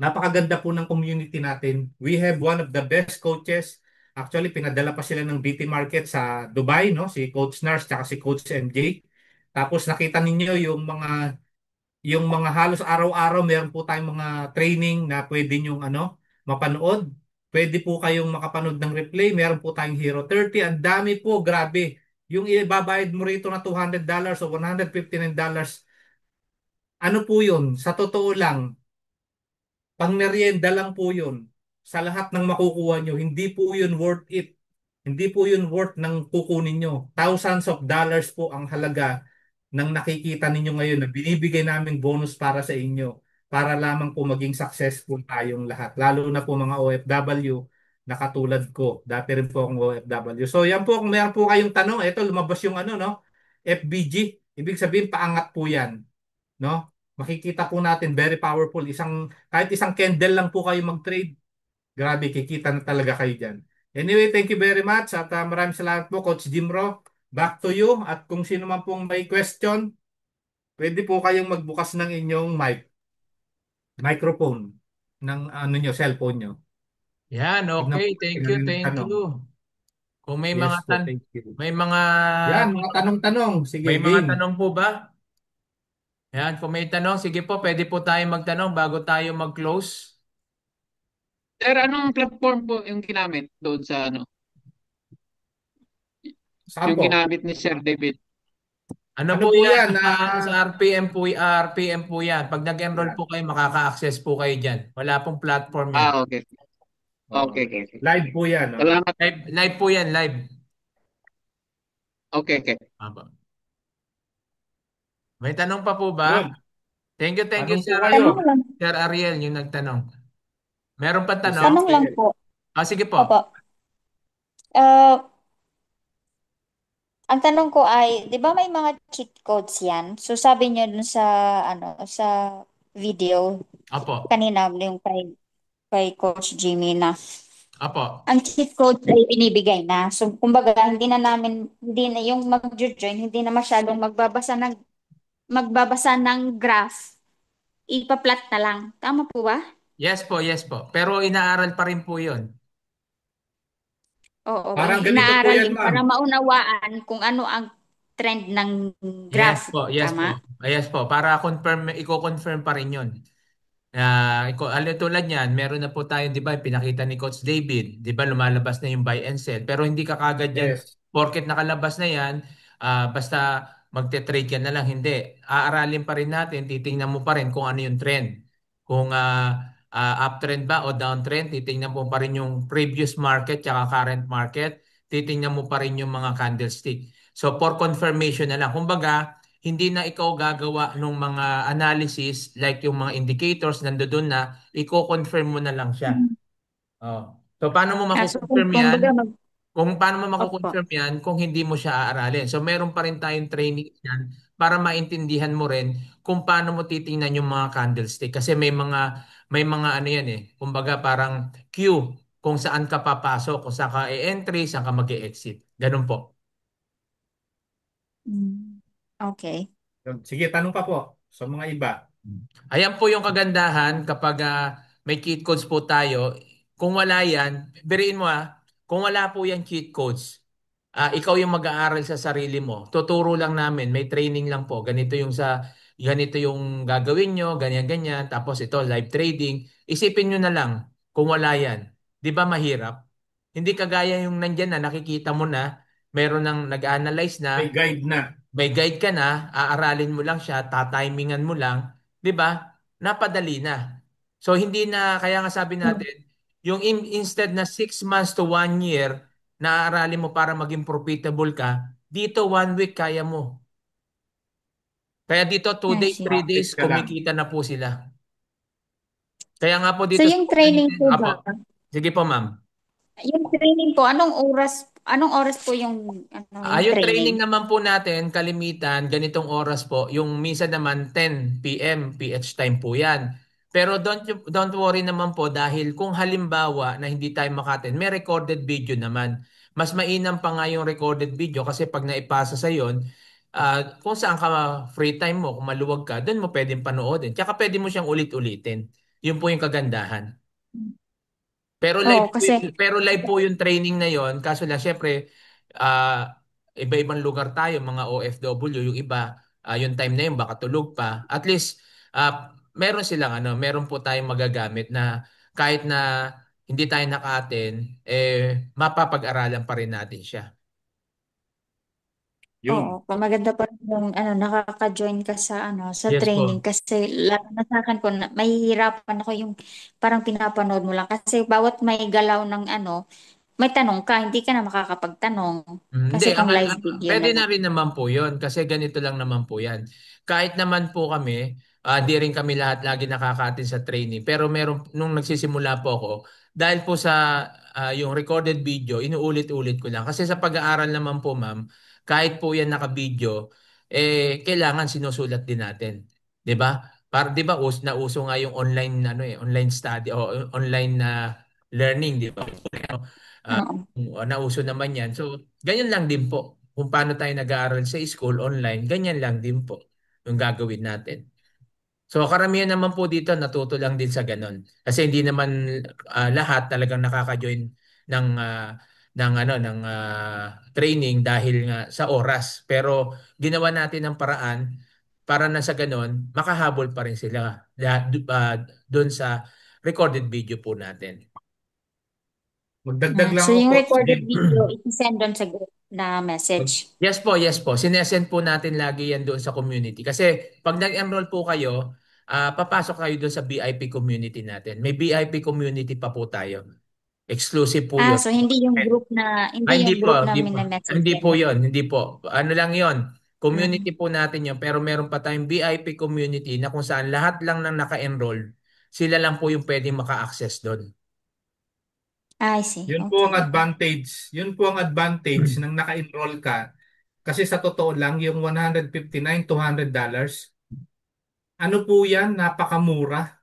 Napakaganda po ng community natin. We have one of the best coaches. Actually, pinadala pa sila ng BT Market sa Dubai, no? Si Coach Nars at si Coach MJ. Tapos nakita ninyo yung mga halos araw-araw meron po tayong mga training na pwede nyong mapanood. Pwede po kayong makapanood ng replay. Meron po tayong Hero 30. Ang dami po, grabe. Yung ibabayad mo rito na $200 o $159, ano po yun? Sa totoo lang, pangmeryenda lang po yun. Sa lahat ng makukuha nyo, hindi po yun worth it. Hindi po yun worth ng kukunin nyo. Thousands of dollars po ang halaga ng nakikita ninyo ngayon na binibigay naming bonus para sa inyo. Para lamang po maging successful tayong lahat. Lalo na po mga OFW na katulad ko. Dati rin po akong OFW. So yan po, kung meron po kayong tanong, ito lumabas yung no? FBG. Ibig sabihin, paangat po yan. No? Makikita po natin very powerful. Kahit isang candle lang po kayo mag-trade. Grabe, kikita na talaga kayo diyan. Anyway, thank you very much at maraming salamat po Coach Jimro. Back to you at kung sino man pong may question, pwede po kayong magbukas ng inyong microphone ng nyo, cellphone nyo. Yan, Tignan okay. po Thank natin you, ang thank tanong. you. Kung Yes po, thank you. may mga Yan, mga tanong-tanong. Sige, may mga game. tanong po ba? Yan, kung may tanong, sige po, pwede po tayo magtanong bago tayo mag-close. Sir, anong platform po yung ginamit doon sa Saan yung po? ginamit ni Sir David? Ano Ano po po yan? yan? Sa RPM po, RPM po yan. Pag nag-enroll Yan. po kayo, makaka-access po kayo dyan. Wala pong platform yan. Okay. Oo. Okay, okay, okay. Live po yan. No? Salamat. Live po yan, live. Okay, okay. Aba. May tanong pa po ba? Good. Thank you, Tanong po Sir, kayo. Tanong lang, Sir Ariel, yung nagtanong. Meron pa Si Sir tanong? tanong lang Ariel. po. Sige po. Opo. Uh, ang tanong ko ay, 'di ba may mga cheat codes 'yan? So sabi niyo dun sa sa video Opo. kanina yung kay Coach Jimmy na Opo. ang cheat code ay binibigay na. So kumbaga hindi na yung mag-join, hindi na masyadong magbabasa ng graph. Ipa-plot na lang. Tama po ba? Yes po, yes po. Pero inaaral pa rin po yun. Oo, Parang ganito po inaaral yan, din ma'am. para maunawaan kung ano ang trend ng Yes graph. po, yes po. Tama? Yes po, para i-confirm pa rin yun. Tulad niyan, meron na po tayo, 'di ba, pinakita ni Coach David, 'di ba, lumalabas na yung buy and sell. Pero hindi ka kagad yan, Yes. porket nakalabas na yan, basta magte-trade ka na lang, hindi. Aaralin pa rin natin, titingnan mo pa rin kung ano yung trend. Kung uptrend ba o downtrend, titingnan mo pa rin yung previous market tsaka current market, titingnan mo pa rin yung mga candlestick. So for confirmation na lang. Kumbaga, hindi na ikaw gagawa ng mga analysis like yung mga indicators nandoon na i-confirm mo na lang siya. Oh. So paano mo So, kung mako-confirm 'yan? kumbaga Kung paano mo opo. mako-confirm 'yan kung hindi mo siya aaralin. So meron pa rin tayong training 'yan para maintindihan mo rin kung paano mo titingnan yung mga candlestick. Kasi may mga ano yan eh. Kumbaga parang queue kung saan ka papasok, kung saan ka e-entry, saan ka mag-e-exit. Ganun po. Mm. Okay. Sige, tanong pa po sa mga iba. Ayan po yung kagandahan kapag may cheat codes po tayo. Kung wala yan, biriin mo kung wala po yan cheat codes, ikaw yung mag-aaral sa sarili mo. Tuturo lang namin, may training lang po. Ganito yung gagawin nyo, ganyan, ganyan. Tapos ito, live trading. Isipin nyo na lang kung wala yan. Di ba mahirap? Hindi kagaya yung nandyan na nakikita mo na, meron nang nag-analyze May na, guide na. may guide ka na, aaralin mo lang siya, tatimingan mo lang, 'di ba? Napadali na. So hindi na kaya nga sabi natin, yung instead na 6 months to 1 year na aaralin mo para maging profitable ka, dito 1 week kaya mo. Kaya dito two I days, see. 3 days, Practice ka lang. kumikita na po sila. Kaya nga po So dito sa yung training community, po apo, ba? sige po ma'am. Yung training po, anong oras po yung Yung training? training naman po natin, kalimitan, ganitong oras po. Yung minsan naman 10 p.m. PH time po yan. Pero don't worry naman po dahil kung halimbawa na hindi tayo makaten, may recorded video naman. Mas mainam pa nga yung recorded video kasi pag naipasa sa yon, kung saan ka free time mo, kung maluwag ka, doon mo pwedeng panoodin. Tsaka pwede mo siyang ulit-ulitin. Yun po yung kagandahan. Pero Oo, live kasi pero live po yung training na yon. Kaso lang syempre iba-ibang lugar tayo, mga OFW, yung iba yung time na yun baka tulog pa. At least meron po tayong magagamit na kahit na hindi tayo naka-attend, mapapag-aralan pa rin natin siya. oo, Yun. maganda pa rin yung nakaka-join ka sa Yes training po. kasi lalo na sa akin po mahihirapan ako yung parang pinapanood mo lang kasi bawat may galaw ng may tanong ka, hindi ka na makakapagtanong Hindi, kasi kung live video pwede na na lang. rin naman po yun kasi ganito lang naman po yan. Kahit naman po kami, di rin kami lahat lagi nakakatin sa training. Pero meron, nung nagsisimula po ako, dahil po sa yung recorded video, inuulit-ulit ko lang. Kasi sa pag-aaral naman po ma'am, kahit po yan naka-video, kailangan sinusulat din natin. 'Di ba? Para 'di ba nauso nga yung online online study o online na learning, 'di ba? Oo. Nauso naman yan. So, ganyan lang din po. Kung paano tayo nag-aaral sa school online, ganyan lang din po yung gagawin natin. So, karamihan naman po dito natuto lang din sa ganon. Kasi hindi naman lahat talagang nakaka-join ng training dahil nga sa oras. Pero ginawa natin ng paraan para na sa ganon, makahabol pa rin sila doon sa recorded video po natin. Magdagdag lang So ako yung po. recorded video, i-send doon sa group na message. Yes po, yes po. Sinesend po natin lagi yan doon sa community. Kasi pag nag-enroll po kayo, papasok kayo doon sa VIP community natin. May VIP community pa po tayo. Exclusive po yun. So hindi yung group Hindi po, hindi namin po. na message Hindi po yan. yun, hindi po. Ano lang yon? Community Mm. po natin yun. Pero meron pa tayong VIP community na kung saan lahat lang ng naka-enroll, sila lang po yung pwedeng maka-access doon. I see. Yun po ang Okay. advantage. Yun po ang advantage ng naka-enroll ka. Kasi sa totoo lang, yung $159, $200, ano po yan? Napakamura.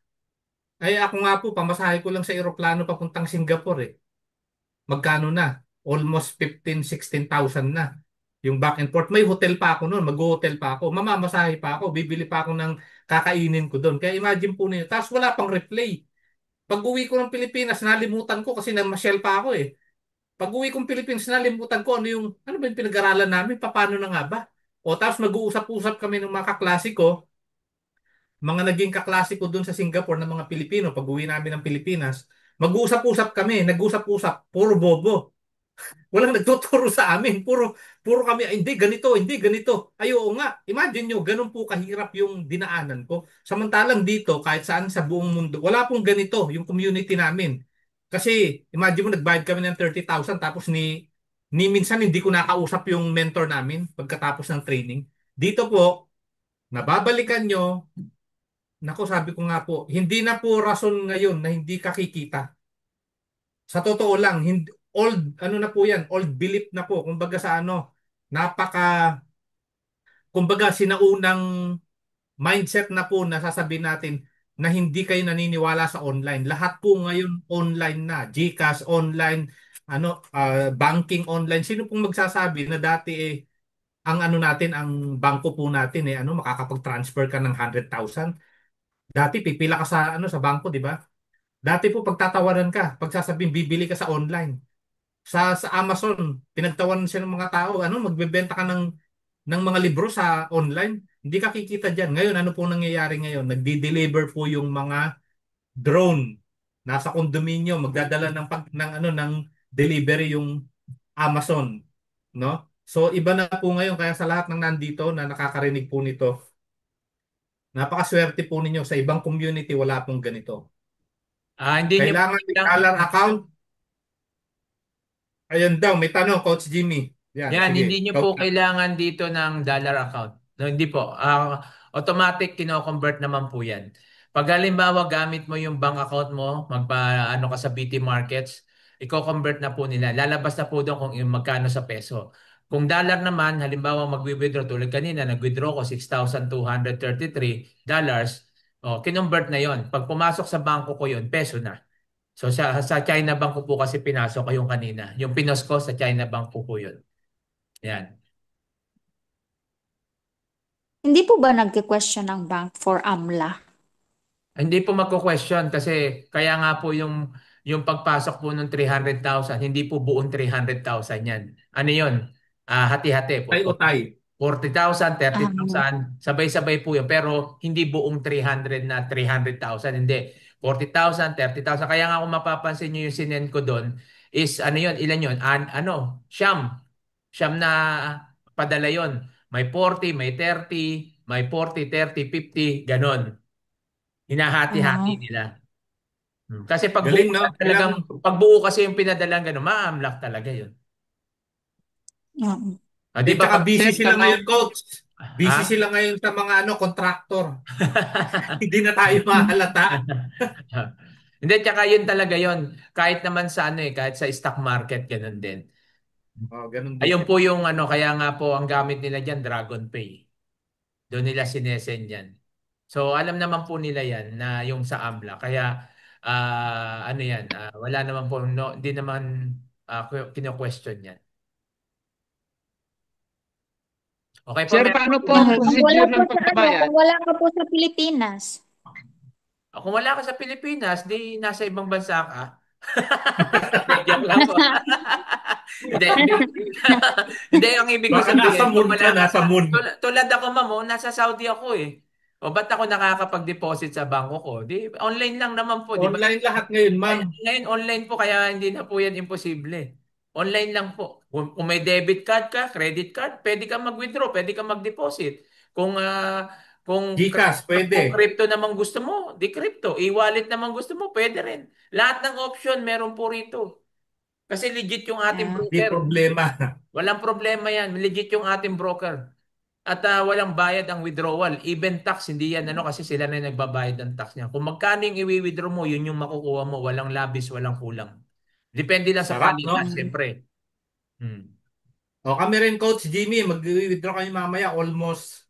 Ay ako nga po, pamasahe ko lang sa eroplano papuntang Singapore eh. Magkano na? Almost 15,000, 16,000 na. Yung back and forth. May hotel pa ako noon. Mag-hotel pa ako. Mamamasahe pa ako. Bibili pa ako ng kakainin ko doon. Kaya imagine po ninyo. Tapos wala pang replay. Pag uwi ko ng Pilipinas, nalimutan ko kasi namasyal pa ako eh. Pag uwi kong Pilipinas, nalimutan ko ano ba yung pinag-aralan namin, paano na nga ba? O tapos mag-uusap-usap kami ng mga kaklase ko, mga naging kaklase ko doon sa Singapore ng mga Pilipino, pag uwi namin ng Pilipinas, mag-uusap-usap kami, nag-usap-usap, puro bobo. Walang nagtuturo sa amin. Puro kami, "Ay, hindi ganito, hindi ganito." Ay, oo nga. Imagine nyo, ganun po kahirap yung dinaanan ko. Samantalang dito, kahit saan sa buong mundo, wala pong ganito yung community namin. Kasi, imagine mo, nagbayad kami ng 30,000 tapos ni minsan hindi ko nakausap yung mentor namin pagkatapos ng training. Dito po, nababalikan nyo, nako sabi ko nga po, hindi na po rason ngayon na hindi kakikita. Sa totoo lang, hindi, old, ano na po yan, old belief na po. Kumbaga sa napaka, kumbaga sinaunang mindset na po na sasabihin natin na hindi kayo naniniwala sa online. Lahat po ngayon online na. GCash online, banking online. Sino pong magsasabi na dati ang ano natin, ang bangko po natin makakapag-transfer ka ng 100,000. Dati pipila ka sa bangko, di ba? Dati po pagtatawaran ka, pagsasabihin bibili ka sa online. Sa Amazon, pinagtawanan siya ng mga tao, magbebenta ka ng mga libro sa online. Hindi ka kikita diyan. Ngayon, ano po nangyayari ngayon? Nagdi-deliver po yung mga drone. Nasa kondominyo, magdadala ng delivery yung Amazon, no? So iba na po ngayon, kaya sa lahat ng nandito na nakakarinig po nito, napakaswerte po ninyo, sa ibang community wala pong ganito. Hindi niyo po Kailangan may dollar account. Ayun daw, may tanong, Coach Jimmy. Yan, yan, sige. hindi niyo po kailangan dito ng dollar account. No, hindi po. Automatic kino-convert naman po yan. Pag halimbawa gamit mo yung bank account mo, ano ka sa BT Markets, i-convert na po nila. Lalabas na po doon kung magkano sa peso. Kung dollar naman, halimbawa magwi-withdraw tulad kanina, nag-withdraw ko $6,233. Kinonvert na yon. Pag pumasok sa bangko ko yon, peso na. So sa China Bank ko po kasi pinasok ko yung kanina. Yung pinos ko sa China Bank po yun. Yan. Hindi po ba nagke-question ng bank for AMLA? Hindi po magko-question kasi kaya nga po yung pagpasok po ng 300,000, hindi po buong 300,000 yan. Ano yun? Hati-hati po. Tay o tay. 40,000, Ah, 30,000, sabay-sabay po yun. Pero hindi buong 300 na 300,000, hindi. 40,000, 30,000. Kaya nga kung mapapansin nyo yung sinend ko doon is ano yun, ilan yun? Siyam. Siyam na padala yun. May 40, may 30, may 40, 30, 50, ganon. Hinahati-hati ah, nila. Kasi pag buo Galing, no? talagang, pag buo kasi yung pinadalang gano'n, ma-amlak talaga yun. ah. Di ba Tsaka pag, busy Sir, sila tanong. ngayon, Coach. ha? Busy sila ngayon sa mga contractor. Hindi na tayo mahalata. Hindi, tsaka yun talaga yun. Kahit naman sa kahit sa stock market, ganun din. Oh, ganun din Ayun yan. po yung kaya nga po ang gamit nila dyan, Dragon Pay. Doon nila sinesend yan. So, alam naman po nila yan na yung sa AMLA. Kaya, ano yan, wala naman po, no, hindi naman kino-question yan. Okay po, Sir, meron paano po po ba? ang Okay, kung wala procedure po ng sa ano, pagbabayad? kung wala ka po sa Pilipinas. Kung wala ka sa Pilipinas, di nasa ibang bansa ka. Hindi, joke lang po. Hindi, hindi, ang ibig ko Baka nasa sabihin, kung moon ka, wala ka nasa sa, moon. tulad ako mamo, nasa Saudi ako eh. O ba't ako nakakapag-deposit sa bangko ko? Di, online lang naman po, di ba? Online lahat ngayon, ma'am. Ngayon, online po, kaya hindi na po yan imposible. Online lang po. Kung may debit card ka, credit card, pwede ka mag-withdraw, pwede ka mag-deposit. Kung, GCash, kung pwede. crypto naman gusto mo, di crypto. E-wallet naman gusto mo, pwede rin. Lahat ng option meron po rito. Kasi legit yung ating Ah, Di broker. problema. Walang problema yan. Legit yung ating broker. At walang bayad ang withdrawal. Even tax, hindi yan kasi sila na yung nagbabayad ng tax niya. Kung magkano yung i-withdraw mo, yun yung makukuha mo. Walang labis, walang kulang. Depende lang sa Sarap, palitan, no? mm. siyempre. Hmm. O kami rin, Coach Jimmy, mag-withdraw kami mamaya almost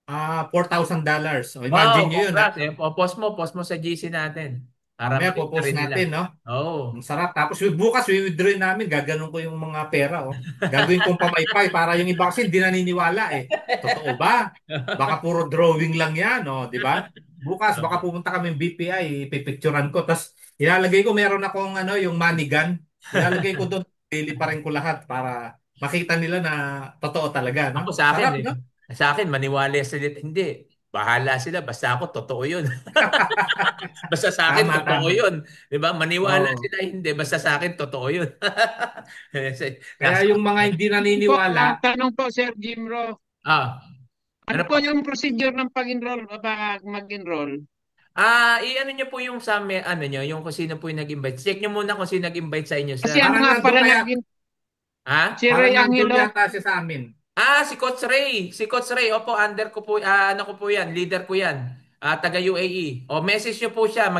$4,000. O Wow, imagine nyo yun, ha? congrats. Post mo sa GC natin. Para Mamaya makita po-post rin nila. natin, no? Oo. Ang sarap. Tapos bukas, i-withdraw namin. Gaganon ko yung mga pera, oh. Gagawin kong pamaypay para yung iba kasi hindi naniniwala, eh. Totoo ba? Baka puro drawing lang yan, oh, di ba? Bukas, baka pumunta kami BPI, ipipicturan ko. Tapos, ilalagay ko, meron akong yung money gun. Ilalagay ko doon, pili pa rin ko lahat para makita nila na totoo talaga, Ako no? sa akin Sarap, eh. no? Sa akin, maniwala sila. Hindi. Bahala sila. Basta ako, totoo yun. Basta sa akin, Tama, totoo tama. yun. Di ba? Maniwala Oh. sila, hindi. Basta sa akin, totoo yun. Kaya Nasa, yung mga hindi Po, naniniwala, tanong po, Sir Jimro. Ano ano po po? yung procedure ng pag-enroll o mag-enroll? I-ano nyo po yung ano nyo, yung kung sino po yung nag-invite. Check nyo muna kung sino nag-invite sa inyo, Kasi sir. ano parang nga nandun pala kaya, si Ha? Ray parang nandun Angelo. yata siya sa amin. Si Coach Ray. Si Coach Ray. Opo, under ko po, ano ko po yan, leader ko yan. Taga UAE. O, message nyo po siya.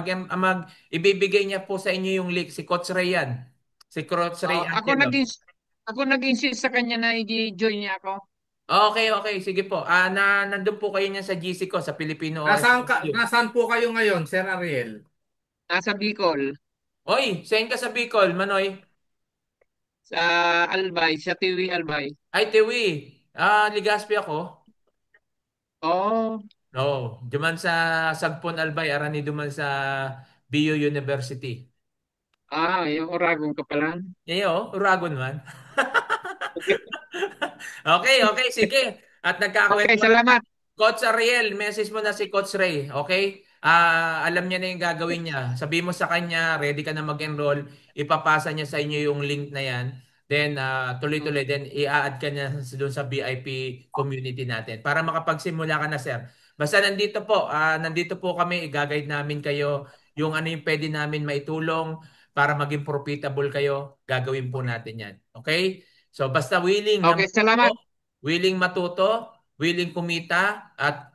Ibibigay niya po sa inyo yung link. Si Coach Ray yan. Si Coach Ray Ako Angelo. nag-insist sa kanya na i-join niya ako. Okay, okay. Sige po. Nandun po kayo niyan sa GC ko, sa Filipino OFW. Nasaan po kayo ngayon, Sir Ariel? Nasa Bicol, Oy, send ka sa Bicol, Manoy. sa Albay, sa Tiwi Albay. Ay, Tiwi. Ligaspi ako. Oh, No, duman sa Sagpon Albay, arani duman sa BU University. yung Oragon ka pala. Yayo, Uragon man. Okay, okay, sige. At Okay, nagkakwentuhan na. salamat. Coach Ariel, message mo na si Coach Ray, okay? Alam niya na yung gagawin niya. Sabi mo sa kanya, ready ka na mag-enroll. Ipapasa niya sa inyo yung link na yan. Then, tuloy-tuloy. Then, i-add ka niya doon sa VIP community natin para makapagsimula ka na, sir. Basta nandito po kami. I-guide namin kayo yung ano yung pwede namin maitulong para maging profitable kayo. Gagawin po natin yan. Okay? So, basta willing na Okay, salamat. willing matuto, willing kumita at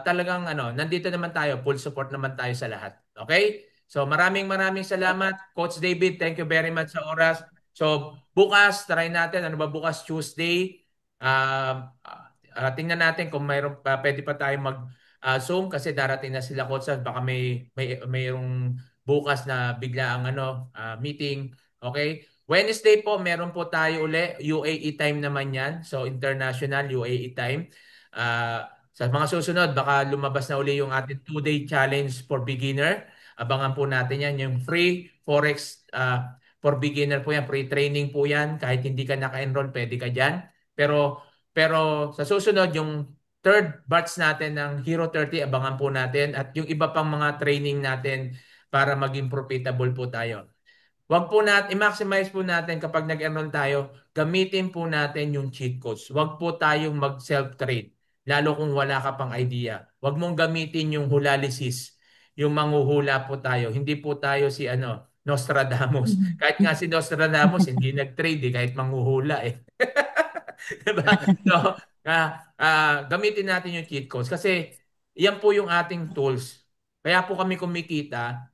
talagang nandito naman tayo, full support naman tayo sa lahat. Okay? So maraming maraming salamat Coach David. Thank you very much sa oras. So bukas try natin ano ba bukas Tuesday. Tingnan natin kung mayroon pa pwede pa tayo mag Zoom kasi darating na sila coach baka mayroong bukas na bigla ang meeting. Okay? Wednesday po, meron po tayo uli. UAE time naman yan. So, international UAE time. Sa mga susunod, baka lumabas na uli yung ating 2-day challenge for beginner. Abangan po natin yan. Yung free Forex for beginner po yan. Free training po yan. Kahit hindi ka naka-enroll, pwede ka dyan. Pero sa susunod, yung third batch natin ng Hero 30, abangan po natin. At yung iba pang mga training natin para maging profitable po tayo. Wag po natin, i-maximize po natin kapag nag-enroll tayo, gamitin po natin yung cheat codes. Wag po tayong mag-self-trade, lalo kung wala ka pang idea. Wag mong gamitin yung hulalysis, yung manghuhula po tayo. Hindi po tayo si Nostradamus. Kahit nga si Nostradamus, hindi nag-trade kahit manghuhula eh. Diba? So, gamitin natin yung cheat codes kasi yan po yung ating tools. Kaya po kami kumikita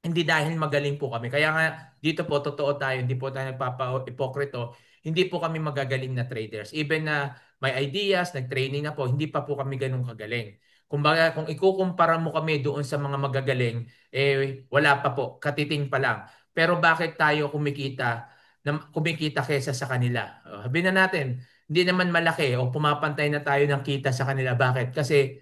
hindi dahil magaling po kami. Kaya nga dito po totoo tayo, hindi po tayo nagpapa-ipokrito. Hindi po kami magagaling na traders. Even na may ideas, nag-training na po, hindi pa po kami ganun kagaling. Kumbaga, kung ikukumpara mo kami doon sa mga magagaling, wala pa po, katiting pa lang. Pero bakit tayo kumikita kesa sa kanila? Sabihin na natin, hindi naman malaki o pumapantay na tayo ng kita sa kanila. Bakit? Kasi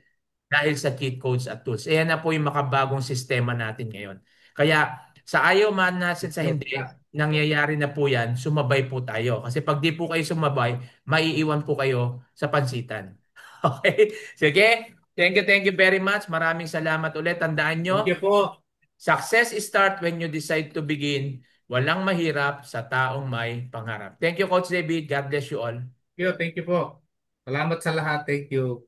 dahil sa cheat codes at tools. Ayan na po yung makabagong sistema natin ngayon. Kaya sa ayaw man natin sa hindi, nangyayari na po yan, sumabay po tayo. Kasi pag di po kayo sumabay, maiiwan po kayo sa pansitan. Okay? Sige. Thank you very much. Maraming salamat ulit. Tandaan Thank nyo, you po. success start when you decide to begin. Walang mahirap sa taong may pangarap. Thank you, Coach David. God bless you all. Thank you po. Salamat sa lahat. Thank you.